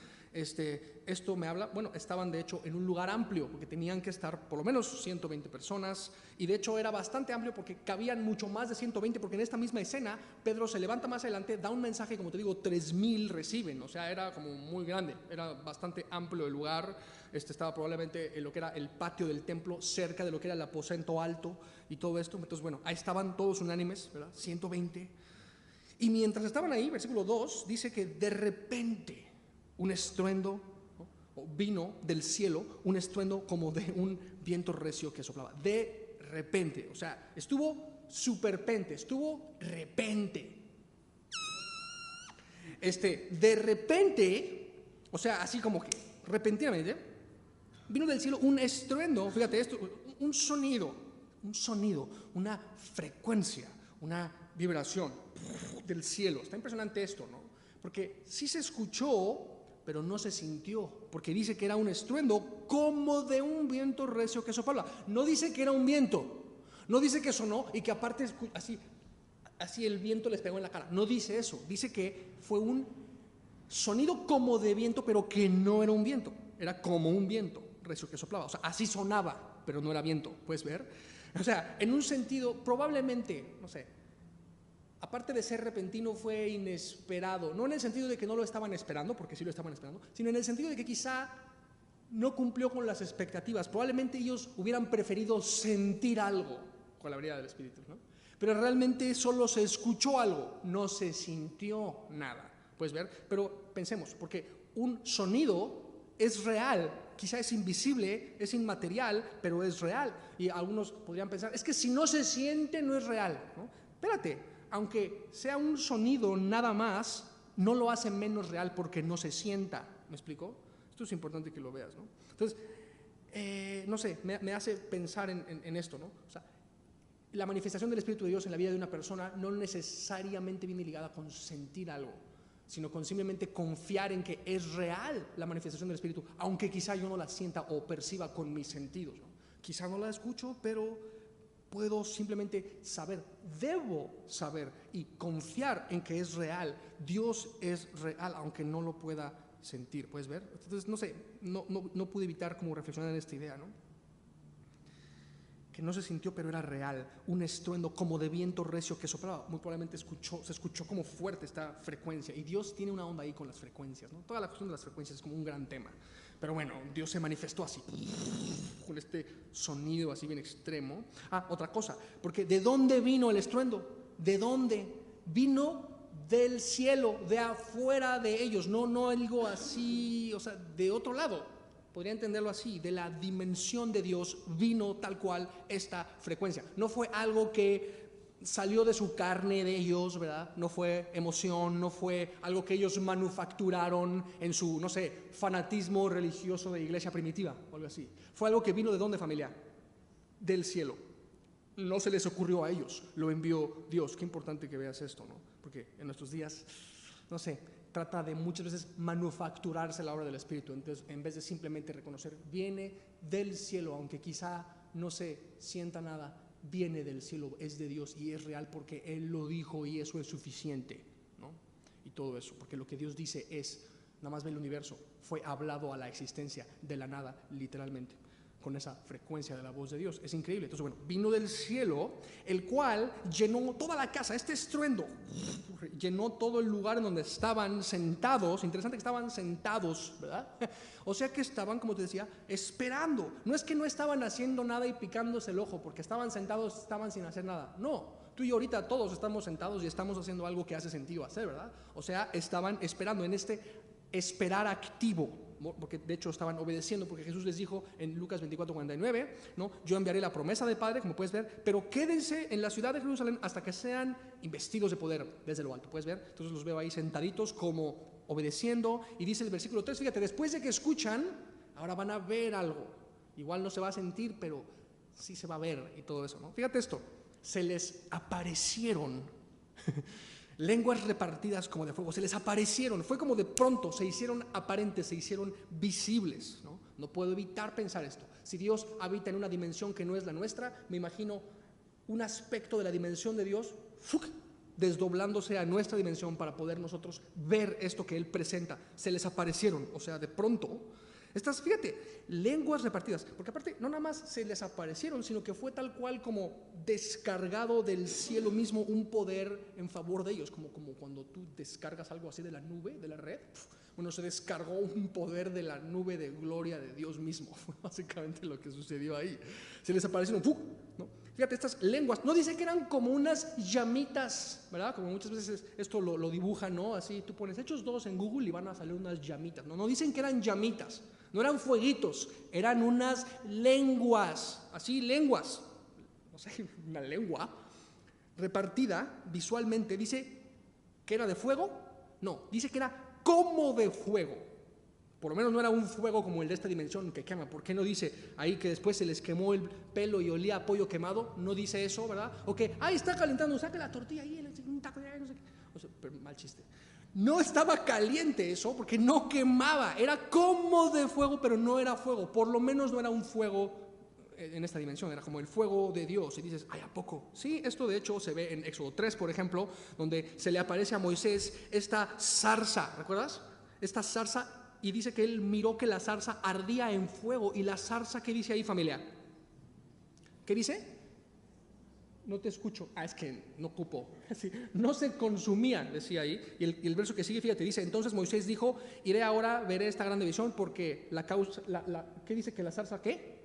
Esto me habla, bueno, estaban de hecho en un lugar amplio, porque tenían que estar por lo menos 120 personas, y de hecho era bastante amplio porque cabían mucho más de 120, porque en esta misma escena, Pedro se levanta más adelante, da un mensaje, como te digo, 3,000 reciben, o sea, era como muy grande, era bastante amplio el lugar. Estaba probablemente en lo que era el patio del templo, cerca de lo que era el aposento alto y todo esto. Entonces, bueno, ahí estaban todos unánimes, ¿verdad? 120. Y mientras estaban ahí, versículo 2, dice que de repente un estruendo, ¿no? O vino del cielo un estruendo como de un viento recio que soplaba. De repente, o sea, estuvo superpente, estuvo repente. De repente, o sea, así como que repentinamente, vino del cielo un estruendo, fíjate esto, un sonido, una frecuencia, una vibración del cielo. Está impresionante esto, ¿no? Porque sí se escuchó, pero no se sintió, porque dice que era un estruendo como de un viento recio que soplaba. No dice que era un viento, No dice que sonó y que aparte así el viento les pegó en la cara. No dice eso. Dice que fue un sonido como de viento, pero que no era un viento. Era como un viento recio que soplaba. O sea, así sonaba, pero no era viento. ¿Puedes ver? O sea, en un sentido, probablemente, no sé, aparte de ser repentino, fue inesperado. No en el sentido de que no lo estaban esperando, porque sí lo estaban esperando, sino en el sentido de que quizá no cumplió con las expectativas. Probablemente ellos hubieran preferido sentir algo con la venida del Espíritu, ¿no? Pero realmente solo se escuchó algo, no se sintió nada. ¿Puedes ver? Pero pensemos, porque un sonido es real, quizá es invisible, es inmaterial, pero es real. Y algunos podrían pensar, es que si no se siente no es real, ¿no? Espérate, aunque sea un sonido nada más, no lo hace menos real porque no se sienta. ¿Me explico? Esto es importante que lo veas, ¿no? Entonces, no sé, me hace pensar en esto, ¿no? O sea, la manifestación del Espíritu de Dios en la vida de una persona no necesariamente viene ligada con sentir algo, sino con simplemente confiar en que es real la manifestación del Espíritu, aunque quizá yo no la sienta o perciba con mis sentidos, ¿no? Quizá no la escucho, pero puedo simplemente saber, debo saber y confiar en que es real. Dios es real, aunque no lo pueda sentir. ¿Puedes ver? Entonces, no sé, no pude evitar como reflexionar en esta idea, ¿no? Que no se sintió, pero era real, un estruendo como de viento recio que soplaba. Muy probablemente se escuchó como fuerte esta frecuencia, y Dios tiene una onda ahí con las frecuencias, ¿no? Toda la cuestión de las frecuencias es como un gran tema, pero bueno, Dios se manifestó así, con este sonido así bien extremo. Otra cosa, porque ¿de dónde vino el estruendo? ¿De dónde? Vino del cielo, de afuera de ellos, no algo así, o sea, de otro lado. Podría entenderlo así, de la dimensión de Dios vino tal cual esta frecuencia. No fue algo que salió de su carne de ellos, ¿verdad? No fue emoción, no fue algo que ellos manufacturaron en su, no sé, fanatismo religioso de iglesia primitiva o algo así. Fue algo que vino ¿de dónde, familia? Del cielo. No se les ocurrió a ellos, lo envió Dios. Qué importante que veas esto, ¿no? Porque en nuestros días, no sé, trata de muchas veces manufacturarse la obra del Espíritu. Entonces, en vez de simplemente reconocer, viene del cielo, aunque quizá no se sienta nada, viene del cielo, es de Dios y es real porque Él lo dijo y eso es suficiente, ¿no? Y todo eso, porque lo que Dios dice es, nada más ve el universo, fue hablado a la existencia de la nada, literalmente, con esa frecuencia de la voz de Dios. Es increíble. Entonces, bueno, vino del cielo, el cual llenó toda la casa. Este estruendo llenó todo el lugar en donde estaban sentados. Interesante que estaban sentados, ¿verdad? O sea que estaban, como te decía, esperando. No es que no estaban haciendo nada y picándose el ojo, porque estaban sentados, estaban sin hacer nada. No, tú y yo ahorita todos estamos sentados y estamos haciendo algo que hace sentido hacer, ¿verdad? O sea, estaban esperando en este esperar activo, porque de hecho estaban obedeciendo, porque Jesús les dijo en Lucas 24:49, ¿no? Yo enviaré la promesa del Padre, como puedes ver, pero quédense en la ciudad de Jerusalén hasta que sean investidos de poder desde lo alto. ¿Puedes ver? Entonces los veo ahí sentaditos como obedeciendo, y dice el versículo 3, fíjate, después de que escuchan, ahora van a ver algo. Igual no se va a sentir, pero sí se va a ver y todo eso, ¿no? Fíjate esto, se les aparecieron lenguas repartidas como de fuego, se les aparecieron, fue como de pronto, se hicieron aparentes, se hicieron visibles, ¿no? No puedo evitar pensar esto. Si Dios habita en una dimensión que no es la nuestra, me imagino un aspecto de la dimensión de Dios desdoblándose a nuestra dimensión para poder nosotros ver esto que Él presenta. Se les aparecieron, o sea, de pronto. Estas, fíjate, lenguas repartidas, porque aparte no nada más se les aparecieron, sino que fue tal cual como descargado del cielo mismo un poder en favor de ellos, como cuando tú descargas algo así de la nube, de la red. Bueno, se descargó un poder de la nube de gloria de Dios mismo. Fue básicamente lo que sucedió ahí. Se les aparecieron, ¿no? Fíjate, estas lenguas, no dice que eran como unas llamitas, ¿verdad? Como muchas veces esto lo dibujan, ¿no? Así tú pones Hechos 2 en Google y van a salir unas llamitas. No dicen que eran llamitas, no eran fueguitos, eran unas lenguas, así lenguas, no sé, una lengua repartida visualmente. Dice que era de fuego, no, dice que era como de fuego. Por lo menos no era un fuego como el de esta dimensión que quema. ¿Por qué no dice ahí que después se les quemó el pelo y olía a pollo quemado? No dice eso, ¿verdad? O que, está calentando, saca la tortilla ahí, un taco de no sé qué. O sea, pero mal chiste. No estaba caliente eso porque no quemaba. Era como de fuego, pero no era fuego. Por lo menos no era un fuego en esta dimensión, era como el fuego de Dios. Y dices, ay, ¿a poco? Sí, esto de hecho se ve en Éxodo 3, por ejemplo, donde se le aparece a Moisés esta zarza, ¿recuerdas? Esta zarza, y dice que él miró que la zarza ardía en fuego. ¿Y la zarza qué dice ahí, familia? ¿Qué dice? No te escucho. Es que no cupo. Sí, no se consumía, decía ahí. Y el verso que sigue, fíjate, dice, entonces Moisés dijo, iré ahora, veré esta grande visión, porque la causa, ¿qué dice que la zarza qué?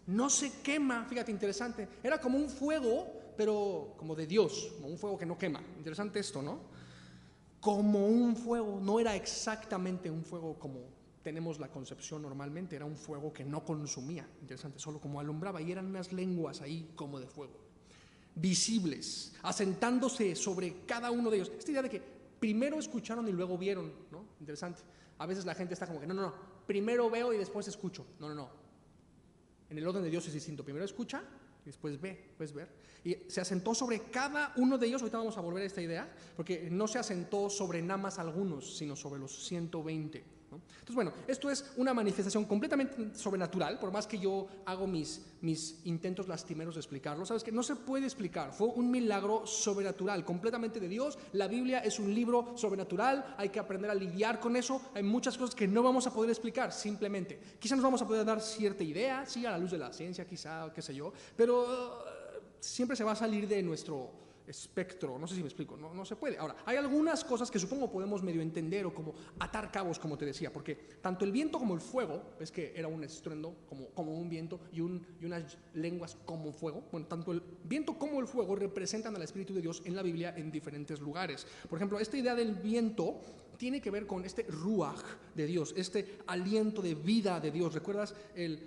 No se quema. Fíjate, interesante. Era como un fuego, pero como de Dios, como un fuego que no quema. Interesante esto, ¿no? Como un fuego. No era exactamente un fuego como tenemos la concepción normalmente. Era un fuego que no consumía. Interesante, solo como alumbraba. Y eran unas lenguas ahí como de fuego, visibles, asentándose sobre cada uno de ellos. Esta idea de que primero escucharon y luego vieron, ¿no? Interesante. A veces la gente está como que, no, primero veo y después escucho. No. En el orden de Dios es distinto. Primero escucha y después ve, puedes ver. Y se asentó sobre cada uno de ellos. Ahorita vamos a volver a esta idea, porque no se asentó sobre nada más algunos, sino sobre los 120. ¿no? Entonces, bueno, esto es una manifestación completamente sobrenatural, por más que yo hago mis intentos lastimeros de explicarlo. ¿Sabes qué? No se puede explicar. Fue un milagro sobrenatural, completamente de Dios. La Biblia es un libro sobrenatural. Hay que aprender a lidiar con eso. Hay muchas cosas que no vamos a poder explicar, simplemente. Quizá nos vamos a poder dar cierta idea, sí, a la luz de la ciencia, quizá, qué sé yo, pero siempre se va a salir de nuestro espectro, no sé si me explico, no se puede. Ahora, hay algunas cosas que supongo podemos medio entender o como atar cabos, como te decía, porque tanto el viento como el fuego, ves que era un estruendo como un viento y unas lenguas como fuego. Bueno, tanto el viento como el fuego representan al Espíritu de Dios en la Biblia en diferentes lugares. Por ejemplo, esta idea del viento tiene que ver con este ruaj de Dios, este aliento de vida de Dios. ¿Recuerdas el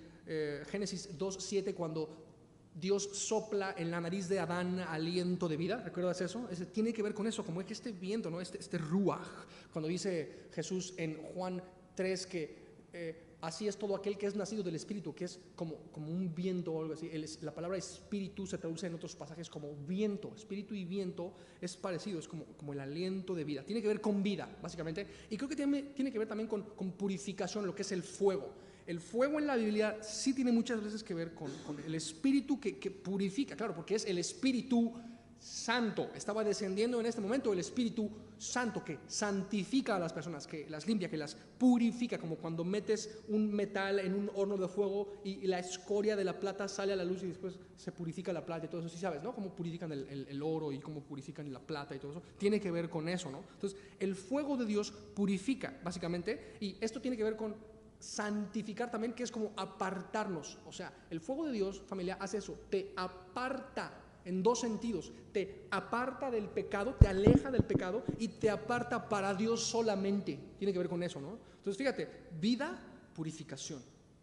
Génesis 2:7 cuando Dios sopla en la nariz de Adán aliento de vida? ¿Recuerdas eso? Tiene que ver con eso, como es que este viento, ¿no? este ruaj. Cuando dice Jesús en Juan 3 que así es todo aquel que es nacido del Espíritu, que es como un viento o algo así. La palabra espíritu se traduce en otros pasajes como viento. Espíritu y viento es parecido, es como el aliento de vida. Tiene que ver con vida, básicamente. Y creo que tiene que ver también con purificación, lo que es el fuego. El fuego en la Biblia sí tiene muchas veces que ver con el Espíritu que purifica, claro, porque es el Espíritu Santo. Estaba descendiendo en este momento el Espíritu Santo que santifica a las personas, que las limpia, que las purifica, como cuando metes un metal en un horno de fuego y la escoria de la plata sale a la luz y después se purifica la plata y todo eso. Sí sabes, ¿no? Cómo purifican el oro y cómo purifican la plata y todo eso. Tiene que ver con eso, ¿no? Entonces, el fuego de Dios purifica, básicamente, y esto tiene que ver con santificar también, que es como apartarnos. O sea, el fuego de Dios, familia, hace eso, te aparta en dos sentidos. Te aparta del pecado, te aleja del pecado y te aparta para Dios solamente. Tiene que ver con eso, ¿no? Entonces, fíjate, vida, purificación.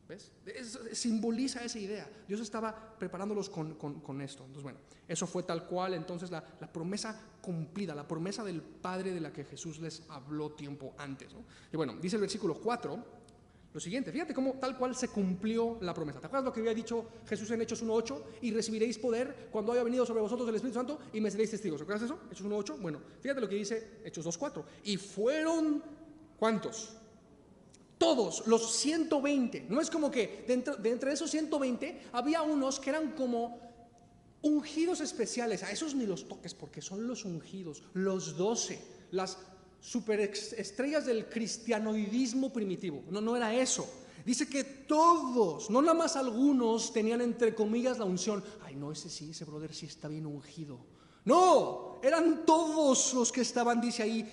¿Ves? Simboliza esa idea. Dios estaba preparándolos con esto. Entonces, bueno, eso fue tal cual. Entonces, la promesa cumplida, la promesa del Padre de la que Jesús les habló tiempo antes, ¿no? Y bueno, dice el versículo 4 lo siguiente, fíjate cómo tal cual se cumplió la promesa. ¿Te acuerdas lo que había dicho Jesús en Hechos 1:8? Y recibiréis poder cuando haya venido sobre vosotros el Espíritu Santo y me seréis testigos. ¿Recuerdas eso? Hechos 1:8. Bueno, fíjate lo que dice Hechos 2:4. Y fueron, ¿cuántos? Todos los 120. No es como que de entre esos 120 había unos que eran como ungidos especiales. A esos ni los toques porque son los ungidos, los 12, las superestrellas del cristianoidismo primitivo. No era eso. Dice que todos, no nada más algunos, tenían entre comillas la unción. Ay, no, ese brother sí está bien ungido. No, eran todos los que estaban, dice ahí,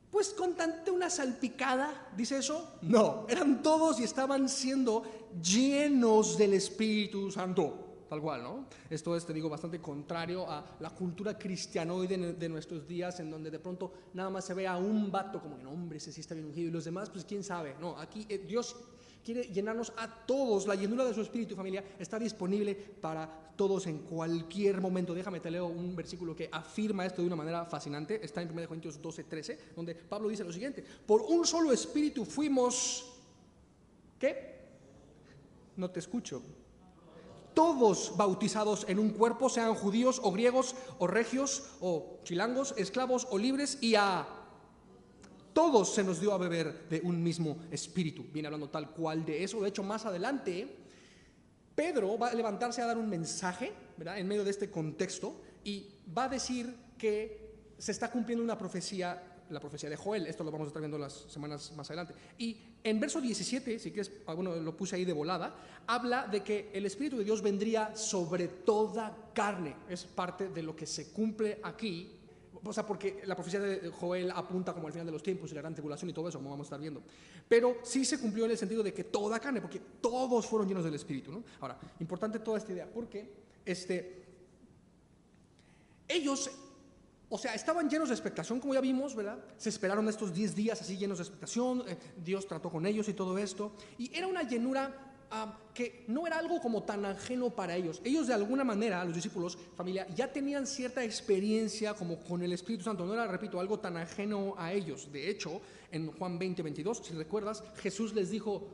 pues con tanta una salpicada, ¿dice eso? No, eran todos y estaban siendo llenos del Espíritu Santo. Tal cual, ¿no? Esto es, te digo, bastante contrario a la cultura cristianoide de nuestros días, en donde de pronto nada más se ve a un vato como que, no, hombre, ese sí está bien ungido, y los demás, pues quién sabe. No, aquí Dios quiere llenarnos a todos. La llenura de su Espíritu, familia, está disponible para todos en cualquier momento. Déjame te leo un versículo que afirma esto de una manera fascinante. Está en 1 Corintios 12:13, donde Pablo dice lo siguiente: por un solo Espíritu fuimos, ¿qué? No te escucho. Todos bautizados en un cuerpo, sean judíos o griegos o regios o chilangos, esclavos o libres, y a todos se nos dio a beber de un mismo espíritu. Viene hablando tal cual de eso. De hecho, más adelante Pedro va a levantarse a dar un mensaje, ¿verdad?, en medio de este contexto, y va a decir que se está cumpliendo una profecía, la profecía de Joel. Esto lo vamos a estar viendo las semanas más adelante. Y en verso 17, si quieres, bueno, lo puse ahí de volada, habla de que el Espíritu de Dios vendría sobre toda carne. Es parte de lo que se cumple aquí. O sea, porque la profecía de Joel apunta como al final de los tiempos y la gran tribulación y todo eso, como vamos a estar viendo. Pero sí se cumplió en el sentido de que toda carne, porque todos fueron llenos del Espíritu, ¿no? Ahora, importante toda esta idea, porque ellos, o sea, estaban llenos de expectación, como ya vimos, ¿verdad? Se esperaron estos 10 días así llenos de expectación, Dios trató con ellos y todo esto, y era una llenura que no era algo como tan ajeno para ellos. Ellos de alguna manera, los discípulos, familia, ya tenían cierta experiencia como con el Espíritu Santo. No era, repito, algo tan ajeno a ellos. De hecho, en Juan 20:22, si recuerdas, Jesús les dijo,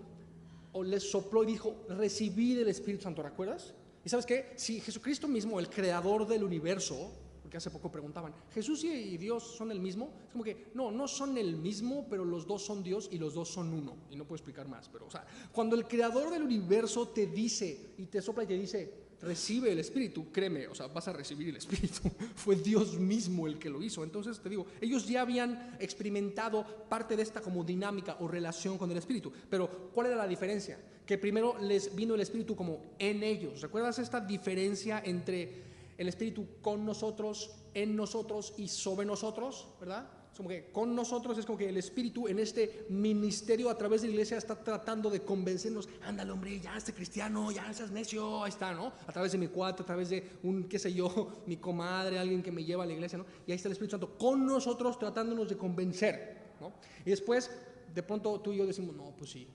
o les sopló y dijo, recibid el Espíritu Santo, ¿recuerdas? Y ¿sabes qué? Si Jesucristo mismo, el creador del universo, porque hace poco preguntaban, ¿Jesús y Dios son el mismo? Es como que, no son el mismo, pero los dos son Dios y los dos son uno. Y no puedo explicar más, pero, o sea, cuando el creador del universo te dice y te sopla y te dice, recibe el Espíritu, créeme, o sea, vas a recibir el Espíritu. Fue Dios mismo el que lo hizo. Entonces, te digo, ellos ya habían experimentado parte de esta como dinámica o relación con el Espíritu. Pero, ¿cuál era la diferencia? Que primero les vino el Espíritu como en ellos. ¿Recuerdas esta diferencia entre el Espíritu con nosotros, en nosotros y sobre nosotros, ¿verdad? Es como que con nosotros es como que el Espíritu en este ministerio a través de la iglesia está tratando de convencernos, ándale hombre, ya esté cristiano, ya seas necio, ahí está, ¿no? A través de mi cuate, a través de un, qué sé yo, mi comadre, alguien que me lleva a la iglesia, ¿no? Y ahí está el Espíritu Santo con nosotros tratándonos de convencer, ¿no? Y después, de pronto tú y yo decimos, no, pues sí,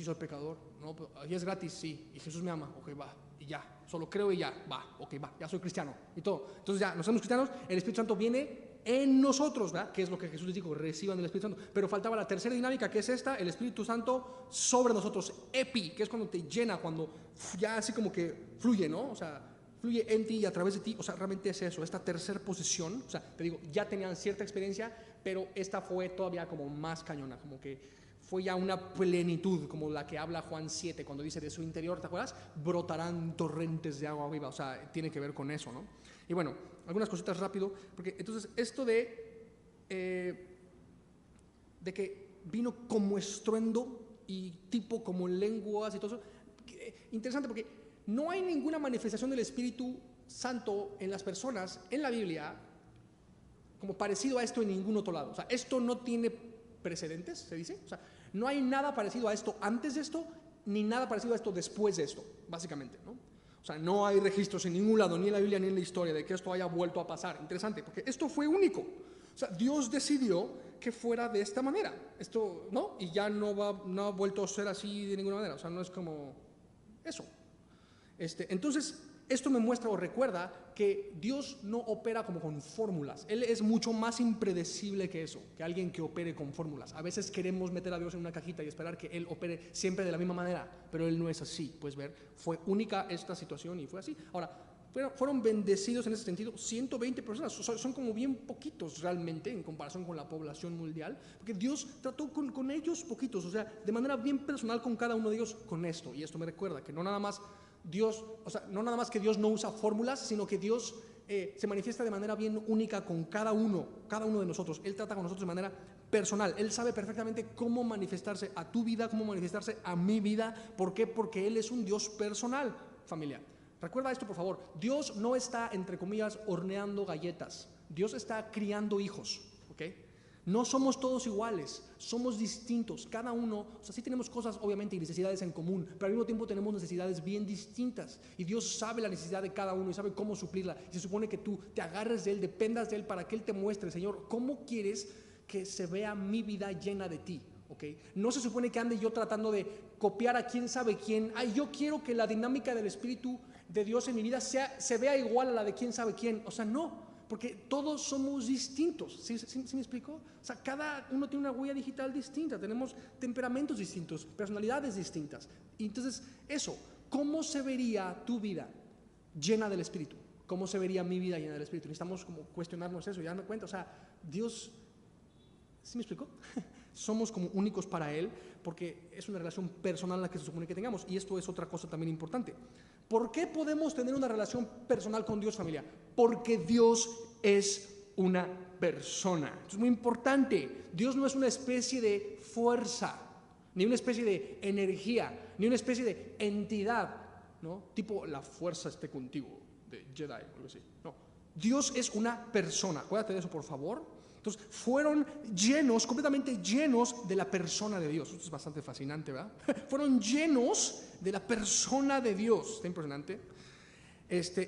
soy pecador, no, pues, aquí es gratis, sí, y Jesús me ama, ok, va. Y ya, solo creo y ya, ya soy cristiano y todo. Entonces ya, nos somos cristianos, el Espíritu Santo viene en nosotros, ¿verdad? Que es lo que Jesús les dijo, reciban el Espíritu Santo. Pero faltaba la tercera dinámica, que es esta, el Espíritu Santo sobre nosotros, epi, que es cuando te llena, cuando ya así como que fluye, ¿no? O sea, fluye en ti y a través de ti, o sea, realmente es eso, esta tercera posición, o sea, te digo, ya tenían cierta experiencia, pero esta fue todavía como más cañona, como que fue ya una plenitud, como la que habla Juan 7, cuando dice de su interior, ¿te acuerdas? Brotarán torrentes de agua viva, o sea, tiene que ver con eso, ¿no? Y bueno, algunas cositas rápido, porque entonces esto de que vino como estruendo y tipo como lenguas y todo eso, interesante porque no hay ninguna manifestación del Espíritu Santo en las personas, en la Biblia, como parecido a esto en ningún otro lado. O sea, esto no tiene precedentes, se dice. O sea, no hay nada parecido a esto antes de esto, ni nada parecido a esto después de esto, básicamente, ¿no? O sea, no hay registros en ningún lado, ni en la Biblia ni en la historia, de que esto haya vuelto a pasar. Interesante, porque esto fue único. O sea, Dios decidió que fuera de esta manera. Esto, ¿no? Y ya no ha vuelto a ser así de ninguna manera. O sea, no es como eso. Entonces, esto me muestra o recuerda que Dios no opera como con fórmulas. Él es mucho más impredecible que eso, que alguien que opere con fórmulas. A veces queremos meter a Dios en una cajita y esperar que Él opere siempre de la misma manera, pero Él no es así. Puedes ver, fue única esta situación y fue así. Ahora, fueron bendecidos en ese sentido 120 personas. Son como bien poquitos realmente en comparación con la población mundial, porque Dios trató con ellos poquitos, o sea, de manera bien personal con cada uno de ellos con esto. Y esto me recuerda que no nada más Dios, o sea, no nada más que Dios no usa fórmulas, sino que Dios se manifiesta de manera bien única con cada uno de nosotros. Él trata con nosotros de manera personal. Él sabe perfectamente cómo manifestarse a tu vida, cómo manifestarse a mi vida. ¿Por qué? Porque Él es un Dios personal, familia. Recuerda esto, por favor. Dios no está, entre comillas, horneando galletas. Dios está criando hijos, ¿ok? No somos todos iguales, somos distintos, cada uno, o sea, sí tenemos cosas obviamente y necesidades en común, pero al mismo tiempo tenemos necesidades bien distintas y Dios sabe la necesidad de cada uno y sabe cómo suplirla y se supone que tú te agarres de Él, dependas de Él para que Él te muestre, Señor, ¿cómo quieres que se vea mi vida llena de ti? ¿Okay? No se supone que ande yo tratando de copiar a quién sabe quién. Yo quiero que la dinámica del Espíritu de Dios en mi vida se vea igual a la de quién sabe quién, o sea, no. Porque todos somos distintos, ¿sí me explico? O sea, cada uno tiene una huella digital distinta, tenemos temperamentos distintos, personalidades distintas. Y entonces, eso, ¿cómo se vería tu vida llena del Espíritu? ¿Cómo se vería mi vida llena del Espíritu? Necesitamos como cuestionarnos eso y darme cuenta, o sea, Dios, ¿sí me explico? Somos como únicos para Él porque es una relación personal la que se supone que tengamos y esto es otra cosa también importante. ¿Por qué podemos tener una relación personal con Dios, familia? Porque Dios es una persona. Esto es muy importante. Dios no es una especie de fuerza, ni una especie de energía, ni una especie de entidad, ¿no? Tipo la fuerza esté contigo, de Jedi o algo así. No. Dios es una persona. Acuérdate de eso, por favor. Entonces, fueron llenos, completamente llenos de la persona de Dios. Esto es bastante fascinante, ¿verdad? Fueron llenos de la persona de Dios. Está impresionante.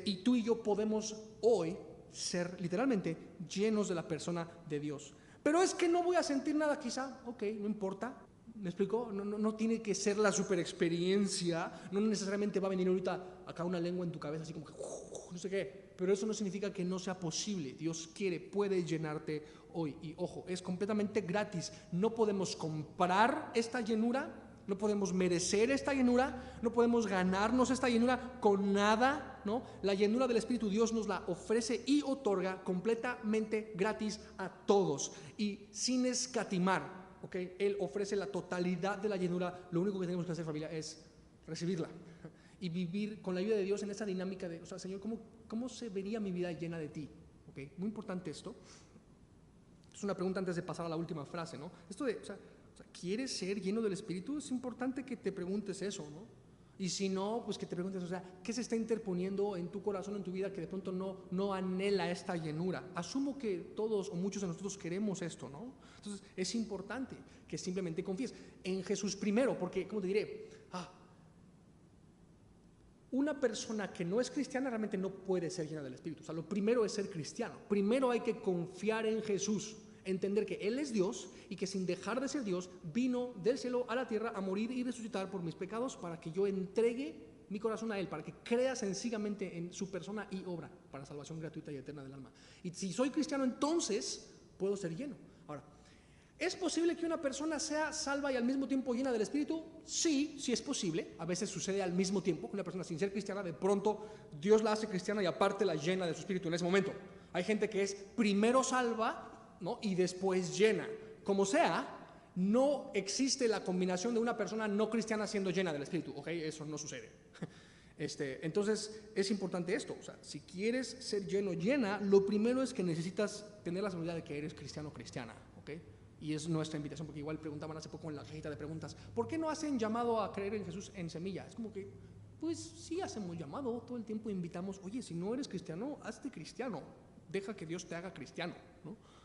Y tú y yo podemos hoy ser literalmente llenos de la persona de Dios. Pero es que no voy a sentir nada quizá. Ok, no importa. ¿Me explico? No tiene que ser la super experiencia. No necesariamente va a venir ahorita acá una lengua en tu cabeza así como que no sé qué. Pero eso no significa que no sea posible. Dios quiere, puede llenarte hoy. Y ojo, es completamente gratis. No podemos comprar esta llenura. No podemos merecer esta llenura, no podemos ganarnos esta llenura con nada, ¿no? La llenura del Espíritu Dios nos la ofrece y otorga completamente gratis a todos y sin escatimar, ¿ok? Él ofrece la totalidad de la llenura. Lo único que tenemos que hacer, familia, es recibirla y vivir con la ayuda de Dios en esa dinámica de, o sea, Señor, ¿cómo se vería mi vida llena de ti? ¿Ok? Muy importante esto. Es una pregunta antes de pasar a la última frase, ¿no? Esto de, ¿quieres ser lleno del Espíritu? Es importante que te preguntes eso, ¿no? Y si no, pues que te preguntes, o sea, ¿qué se está interponiendo en tu corazón, en tu vida, que de pronto no anhela esta llenura? Asumo que todos o muchos de nosotros queremos esto, ¿no? Entonces, es importante que simplemente confíes en Jesús primero, porque, ¿cómo te diré? Una persona que no es cristiana realmente no puede ser llena del Espíritu. O sea, lo primero es ser cristiano. Primero hay que confiar en Jesús. Entender que Él es Dios y que sin dejar de ser Dios vino del cielo a la tierra a morir y resucitar por mis pecados para que yo entregue mi corazón a Él, para que crea sencillamente en su persona y obra para salvación gratuita y eterna del alma. Y si soy cristiano, entonces puedo ser lleno. Ahora, ¿es posible que una persona sea salva y al mismo tiempo llena del Espíritu? Sí, sí es posible. A veces sucede al mismo tiempo que una persona sin ser cristiana, de pronto Dios la hace cristiana y aparte la llena de su Espíritu en ese momento. Hay gente que es primero salva, ¿no? Y después llena. Como sea, no existe la combinación de una persona no cristiana siendo llena del Espíritu, ¿ok? Eso no sucede. Entonces es importante esto, o sea, si quieres ser lleno, llena, lo primero es que necesitas tener la seguridad de que eres cristiano o cristiana, ¿ok? Y es nuestra invitación, porque igual preguntaban hace poco en la cajita de preguntas, ¿por qué no hacen llamado a creer en Jesús en Semilla? Es como que, pues sí hacemos llamado, todo el tiempo invitamos, oye, si no eres cristiano, hazte cristiano, deja que Dios te haga cristiano, ¿no?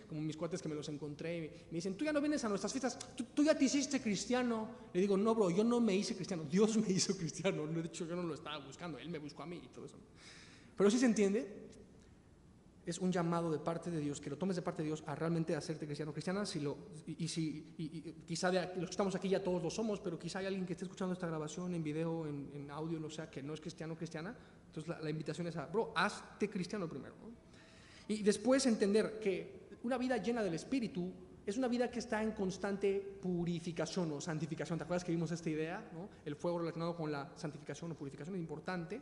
Como mis cuates que me los encontré, me dicen, tú ya no vienes a nuestras fiestas, tú ya te hiciste cristiano. Le digo, no, bro, yo no me hice cristiano, Dios me hizo cristiano. De hecho, yo no lo estaba buscando, Él me buscó a mí y todo eso. Pero sí se entiende, es un llamado de parte de Dios, que lo tomes de parte de Dios a realmente hacerte cristiano o cristiana. Quizá de los que estamos aquí ya todos lo somos, pero quizá hay alguien que esté escuchando esta grabación en video, en audio, lo sea, que no es cristiano o cristiana. Entonces la invitación es a, bro, hazte cristiano primero, ¿no? Y después entender que una vida llena del Espíritu es una vida que está en constante purificación o santificación. ¿Te acuerdas que vimos esta idea, ¿no? El fuego relacionado con la santificación o purificación es importante.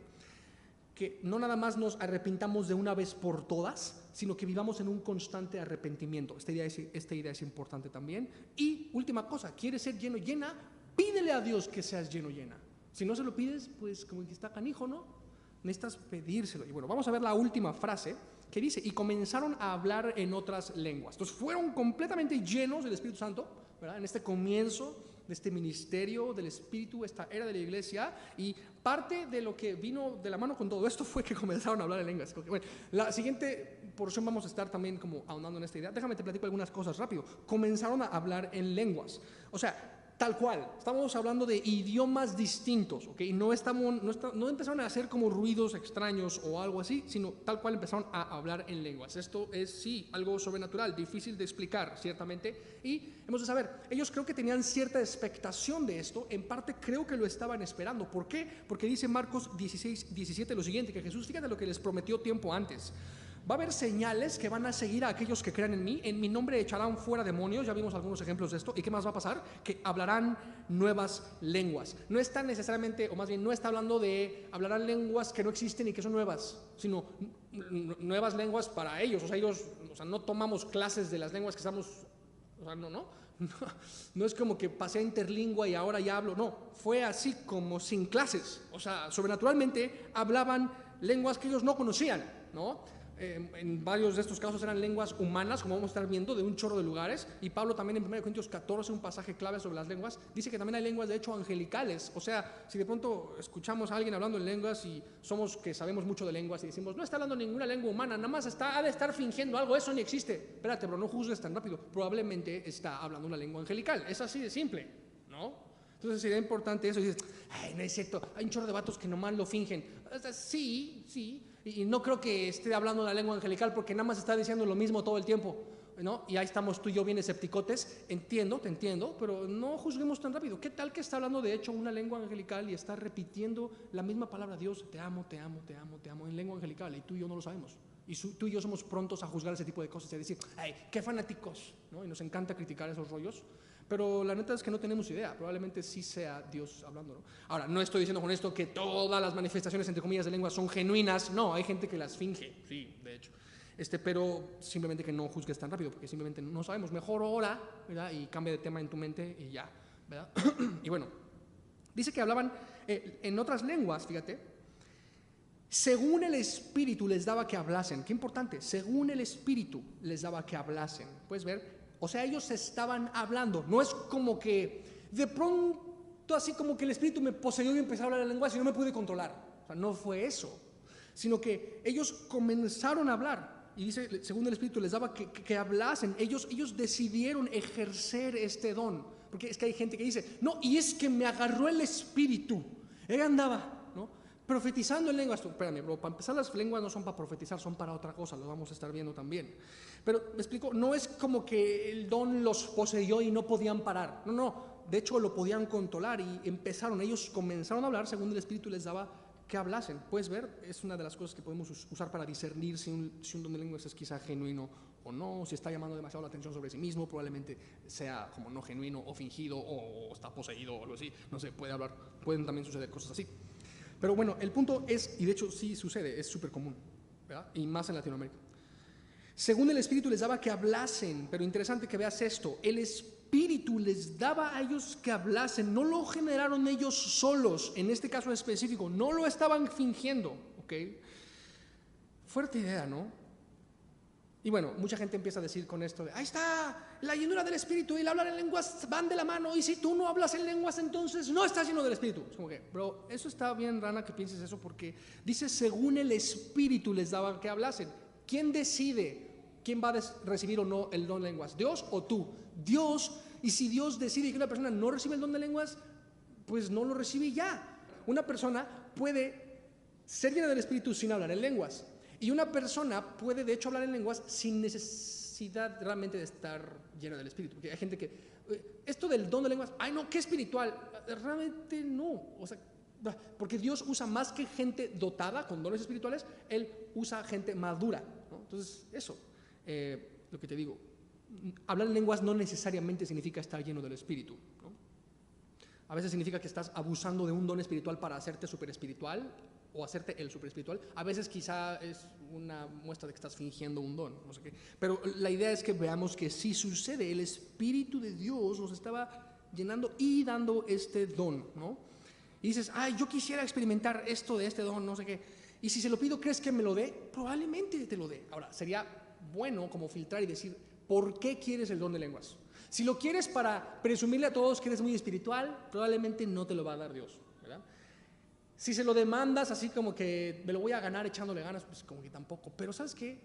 Que no nada más nos arrepintamos de una vez por todas, sino que vivamos en un constante arrepentimiento. Esta idea es importante también. Y última cosa, ¿quieres ser lleno, llena? Pídele a Dios que seas lleno, llena. Si no se lo pides, pues como que está canijo, ¿no? Necesitas pedírselo. Y bueno, vamos a ver la última frase que dice, y comenzaron a hablar en otras lenguas. Entonces fueron completamente llenos del Espíritu Santo, ¿verdad? En este comienzo de este ministerio del Espíritu, esta era de la iglesia, y parte de lo que vino de la mano con todo esto fue que comenzaron a hablar en lenguas. Bueno, la siguiente porción vamos a estar también como ahondando en esta idea. Déjame te platico algunas cosas rápido. Comenzaron a hablar en lenguas. O sea, tal cual, estamos hablando de idiomas distintos, ¿ok? No empezaron a hacer como ruidos extraños o algo así, sino tal cual empezaron a hablar en lenguas. Esto es, sí, algo sobrenatural, difícil de explicar, ciertamente, y hemos de saber, ellos creo que tenían cierta expectación de esto, en parte creo que lo estaban esperando. ¿Por qué? Porque dice Marcos 16:17 lo siguiente, que Jesús, fíjate lo que les prometió tiempo antes. Va a haber señales que van a seguir a aquellos que crean en mi nombre echarán fuera demonios, ya vimos algunos ejemplos de esto. ¿Y qué más va a pasar? Que hablarán nuevas lenguas. No está necesariamente, o más bien no está hablando de hablarán lenguas que no existen y que son nuevas, sino nuevas lenguas para ellos. O sea, no tomamos clases de las lenguas que estamos O sea, no es como que pasé a interlingua y ahora ya hablo, no, fue así como sin clases. O sea, sobrenaturalmente hablaban lenguas que ellos no conocían, ¿no? En varios de estos casos eran lenguas humanas, como vamos a estar viendo, de un chorro de lugares. Y Pablo también en 1 Corintios 14, un pasaje clave sobre las lenguas, dice que también hay lenguas de hecho angelicales. O sea, si de pronto escuchamos a alguien hablando en lenguas y somos que sabemos mucho de lenguas y decimos, no está hablando ninguna lengua humana, nada más ha de estar fingiendo algo, eso ni existe. Espérate, bro, no juzgues tan rápido. Probablemente está hablando una lengua angelical. Es así de simple, ¿no? Entonces sería importante eso. Y dices, ay, no es cierto, hay un chorro de vatos que nomás lo fingen. O sea, sí. Y no creo que esté hablando una lengua angelical porque nada más está diciendo lo mismo todo el tiempo, ¿no? Y ahí estamos tú y yo bien escepticotes. Te entiendo, pero no juzguemos tan rápido. ¿Qué tal que está hablando de hecho una lengua angelical y está repitiendo la misma palabra? Dios, te amo, en lengua angelical, y tú y yo no lo sabemos. Y tú y yo somos prontos a juzgar ese tipo de cosas y a decir, ay, qué fanáticos, ¿no? Y nos encanta criticar esos rollos. Pero la neta es que no tenemos idea, probablemente sí sea Dios hablando, ¿no? Ahora, no estoy diciendo con esto que todas las manifestaciones, entre comillas, de lengua son genuinas, no, hay gente que las finge, sí, de hecho. Pero simplemente que no juzgues tan rápido, porque simplemente no sabemos. Mejor ora, ¿verdad? Y cambia de tema en tu mente y ya, ¿verdad? Y bueno, dice que hablaban en otras lenguas, fíjate, según el Espíritu les daba que hablasen. Qué importante, según el Espíritu les daba que hablasen. Puedes ver. O sea, ellos estaban hablando. No es como que de pronto así como que el Espíritu me poseyó y empecé a hablar en lenguas y no me pude controlar. O sea, no fue eso. Sino que ellos comenzaron a hablar. Y dice, según el Espíritu les daba que hablasen. Ellos decidieron ejercer este don. Porque es que hay gente que dice, no, y es que me agarró el Espíritu. Él andaba, ¿no? Profetizando en lenguas. Espérame, bro, para empezar las lenguas no son para profetizar, son para otra cosa, lo vamos a estar viendo también. Pero me explico, no es como que el don los poseyó y no podían parar. No, de hecho lo podían controlar y ellos comenzaron a hablar según el Espíritu les daba que hablasen. Puedes ver, es una de las cosas que podemos usar para discernir si un don de lenguas es quizá genuino o no, si está llamando demasiado la atención sobre sí mismo, probablemente sea como no genuino o fingido o está poseído o algo así, no sé, pueden también suceder cosas así. Pero bueno, el punto es, y de hecho sí sucede, es súper común, ¿verdad? Y más en Latinoamérica. Según el Espíritu les daba que hablasen, pero interesante que veas esto, el Espíritu les daba a ellos que hablasen, no lo generaron ellos solos, en este caso específico, no lo estaban fingiendo, ¿ok? Fuerte idea, ¿no? Y bueno, mucha gente empieza a decir con esto, ahí está, la llenura del Espíritu y el hablar en lenguas van de la mano, y si tú no hablas en lenguas entonces no estás lleno del Espíritu. Es como que, bro, eso está bien rana que pienses eso, porque dice según el Espíritu les daba que hablasen. ¿Quién decide quién va a recibir o no el don de lenguas? ¿Dios o tú? Dios. Y si Dios decide que una persona no recibe el don de lenguas, pues no lo recibe ya. Una persona puede ser llena del Espíritu sin hablar en lenguas. Y una persona puede de hecho hablar en lenguas sin necesidad realmente de estar llena del Espíritu. Porque hay gente que, esto del don de lenguas, ay no, qué espiritual. Realmente no. O sea, porque Dios usa más que gente dotada con dones espirituales, Él usa gente madura, ¿no? Entonces, eso, lo que te digo, hablar en lenguas no necesariamente significa estar lleno del Espíritu, ¿no? A veces significa que estás abusando de un don espiritual para hacerte súper espiritual o hacerte el súper espiritual. A veces quizá es una muestra de que estás fingiendo un don, no sé qué. Pero la idea es que veamos que sí sucede, el Espíritu de Dios nos estaba llenando y dando este don, ¿no? Y dices, ay, yo quisiera experimentar esto de este don, no sé qué. Y si se lo pido, ¿crees que me lo dé? Probablemente te lo dé. Ahora, sería bueno como filtrar y decir, ¿por qué quieres el don de lenguas? Si lo quieres para presumirle a todos que eres muy espiritual, probablemente no te lo va a dar Dios, ¿verdad? Si se lo demandas así como que me lo voy a ganar echándole ganas, pues como que tampoco. Pero ¿sabes qué?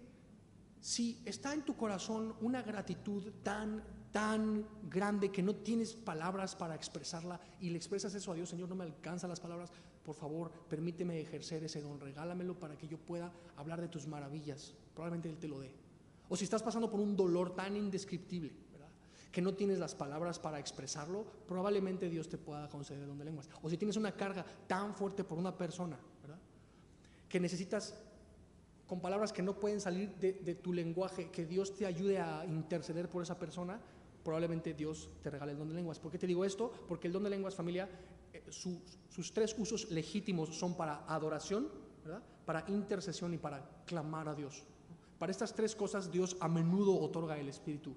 Si está en tu corazón una gratitud tan grande que no tienes palabras para expresarla y le expresas eso a Dios, Señor, no me alcanzan las palabras, por favor, permíteme ejercer ese don, regálamelo para que yo pueda hablar de tus maravillas, probablemente Él te lo dé. O si estás pasando por un dolor tan indescriptible, ¿verdad?, que no tienes las palabras para expresarlo, probablemente Dios te pueda conceder el don de lenguas. O si tienes una carga tan fuerte por una persona, ¿verdad?, que necesitas con palabras que no pueden salir de tu lenguaje, que Dios te ayude a interceder por esa persona, probablemente Dios te regale el don de lenguas. ¿Por qué te digo esto? Porque el don de lenguas, familia, sus tres usos legítimos son para adoración, ¿verdad?, para intercesión y para clamar a Dios. Para estas tres cosas Dios a menudo otorga el espíritu,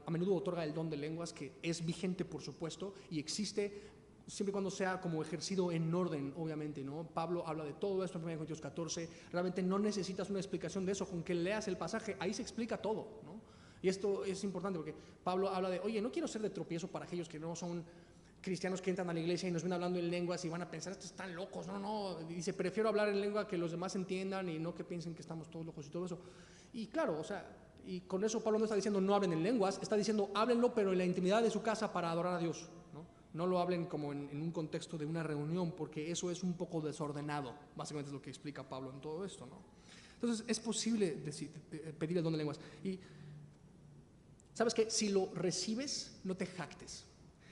a menudo otorga el don de lenguas, que es vigente por supuesto y existe siempre y cuando sea como ejercido en orden, obviamente, ¿no? Pablo habla de todo esto en 1 Corintios 14, realmente no necesitas una explicación de eso, con que leas el pasaje, ahí se explica todo, ¿no? Y esto es importante porque Pablo habla de, oye, no quiero ser de tropiezo para aquellos que no son cristianos que entran a la iglesia y nos ven hablando en lenguas y van a pensar, estos están locos, no, dice, prefiero hablar en lengua que los demás entiendan y no que piensen que estamos todos locos y todo eso. Y claro, o sea, y con eso Pablo no está diciendo no hablen en lenguas, está diciendo háblenlo pero en la intimidad de su casa para adorar a Dios, ¿no? No lo hablen como en un contexto de una reunión, porque eso es un poco desordenado, básicamente es lo que explica Pablo en todo esto, ¿no? Entonces es posible pedir el don de lenguas. Y sabes que si lo recibes, no te jactes.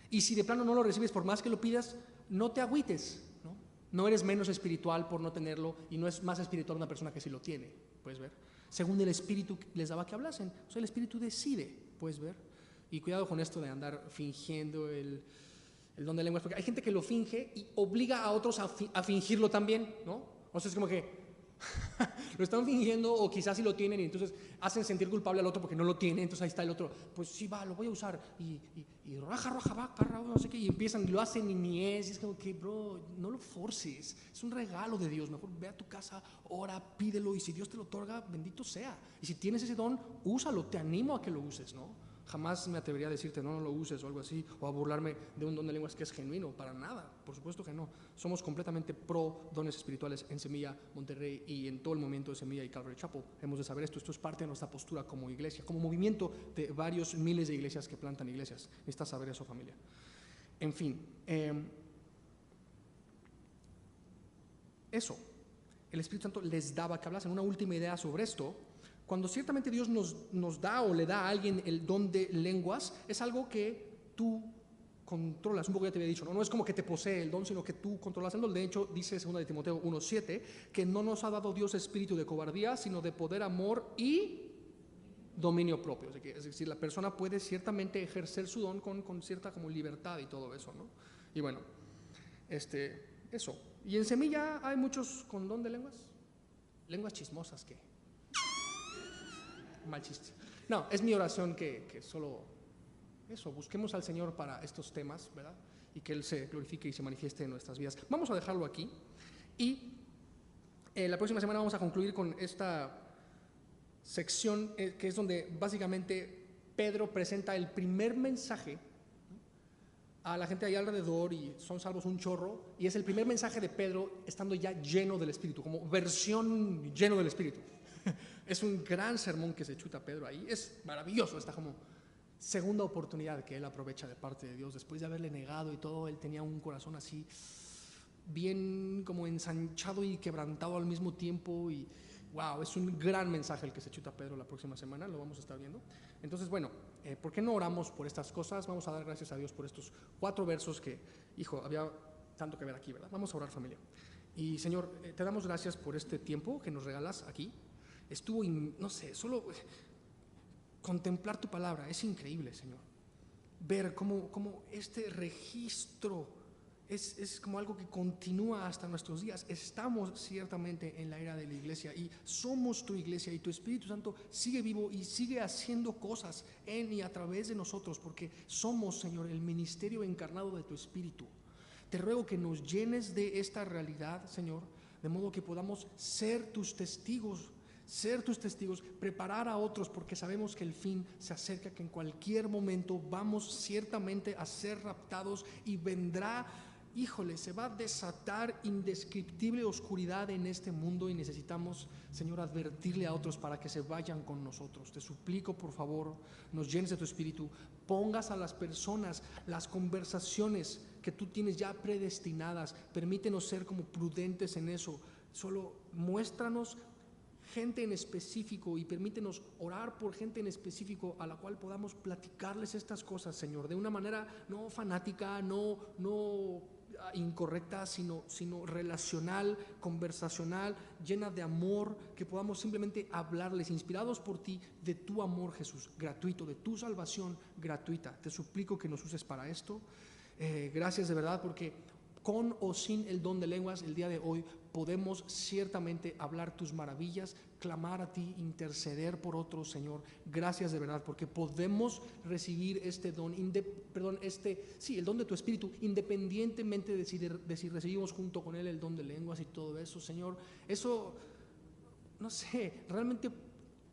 Y si de plano no lo recibes, por más que lo pidas, no te agüites, ¿no? No eres menos espiritual por no tenerlo, y no es más espiritual una persona que sí lo tiene, puedes ver. Según el Espíritu les daba que hablasen, o sea, el Espíritu decide, puedes ver. Y cuidado con esto de andar fingiendo el don de lenguas, porque hay gente que lo finge y obliga a otros a fingirlo también, ¿no? O sea, es como que lo están fingiendo, o quizás sí lo tienen y entonces hacen sentir culpable al otro porque no lo tiene, entonces ahí está el otro, pues sí va, lo voy a usar y raja, va, carra, no sé qué, y empiezan, lo hacen y ni es como que, bro, no lo forces, es un regalo de Dios, mejor ve a tu casa, ora, pídelo, y si Dios te lo otorga, bendito sea, y si tienes ese don, úsalo, te animo a que lo uses, ¿no? Jamás me atrevería a decirte no lo uses o algo así, o a burlarme de un don de lenguas que es genuino, para nada, por supuesto que no. Somos completamente pro dones espirituales en Semilla Monterrey y en todo el movimiento de Semilla y Calvary Chapel. Hemos de saber esto es parte de nuestra postura como iglesia, como movimiento de varios miles de iglesias que plantan iglesias. Necesitas saber eso, familia. En fin, eso, el Espíritu Santo les daba que hablasen. Una última idea sobre esto. Cuando ciertamente Dios nos da o le da a alguien el don de lenguas, es algo que tú controlas. Un poco ya te había dicho, no es como que te posee el don, sino que tú controlas el don. De hecho, dice 2 de Timoteo 1:7, que no nos ha dado Dios espíritu de cobardía, sino de poder, amor y dominio propio. Es decir, la persona puede ciertamente ejercer su don con cierta como libertad y todo eso, ¿no? Y bueno, eso. Y en Semilla hay muchos con don de lenguas chismosas que... mal chiste. No, es mi oración que solo eso, busquemos al Señor para estos temas, ¿verdad? Y que Él se glorifique y se manifieste en nuestras vidas. Vamos a dejarlo aquí y la próxima semana vamos a concluir con esta sección que es donde básicamente Pedro presenta el primer mensaje a la gente allá alrededor, y son salvos un chorro, y es el primer mensaje de Pedro estando ya lleno del Espíritu, como versión lleno del Espíritu. Es un gran sermón que se chuta Pedro ahí, es maravilloso, está como segunda oportunidad que él aprovecha de parte de Dios, después de haberle negado y todo, él tenía un corazón así, bien como ensanchado y quebrantado al mismo tiempo, y wow, es un gran mensaje el que se chuta Pedro la próxima semana, lo vamos a estar viendo. Entonces, bueno, ¿por qué no oramos por estas cosas? Vamos a dar gracias a Dios por estos 4 versos que, hijo, había tanto que ver aquí, ¿verdad? Vamos a orar, familia. Y Señor, te damos gracias por este tiempo que nos regalas aquí. Estuvo, no sé, solo contemplar tu palabra, es increíble, Señor. Ver cómo este registro es como algo que continúa hasta nuestros días. Estamos ciertamente en la era de la iglesia y somos tu iglesia, y tu Espíritu Santo sigue vivo y sigue haciendo cosas en y a través de nosotros, porque somos, Señor, el ministerio encarnado de tu Espíritu. Te ruego que nos llenes de esta realidad, Señor, de modo que podamos ser tus testigos, preparar a otros, porque sabemos que el fin se acerca, que en cualquier momento vamos ciertamente a ser raptados y vendrá, híjole, se va a desatar indescriptible oscuridad en este mundo, y necesitamos, Señor, advertirle a otros para que se vayan con nosotros. Te suplico, por favor, nos llenes de tu Espíritu, pongas a las personas las conversaciones que tú tienes ya predestinadas, permítenos ser como prudentes en eso, solo muéstranos gente en específico y permítenos orar por gente en específico a la cual podamos platicarles estas cosas, Señor, de una manera no fanática, no incorrecta, sino relacional, conversacional, llena de amor, que podamos simplemente hablarles, inspirados por ti, de tu amor, Jesús, gratuito, de tu salvación gratuita. Te suplico que nos uses para esto. Gracias de verdad, porque con o sin el don de lenguas, el día de hoy podemos ciertamente hablar tus maravillas, clamar a ti, interceder por otros, Señor. Gracias de verdad, porque podemos recibir este don, el don de tu Espíritu, independientemente de si recibimos junto con él el don de lenguas y todo eso, Señor. Eso, no sé, realmente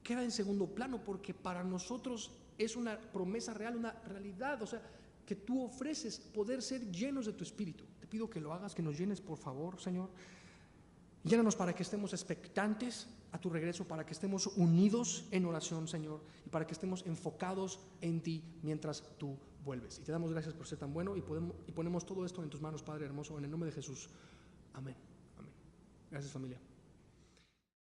queda en segundo plano, porque para nosotros es una promesa real, una realidad, o sea, que tú ofreces poder ser llenos de tu Espíritu. Te pido que lo hagas, que nos llenes, por favor, Señor. Llénanos para que estemos expectantes a tu regreso, para que estemos unidos en oración, Señor, y para que estemos enfocados en ti mientras tú vuelves. Y te damos gracias por ser tan bueno, y ponemos todo esto en tus manos, Padre hermoso, en el nombre de Jesús. Amén. Amén. Gracias, familia.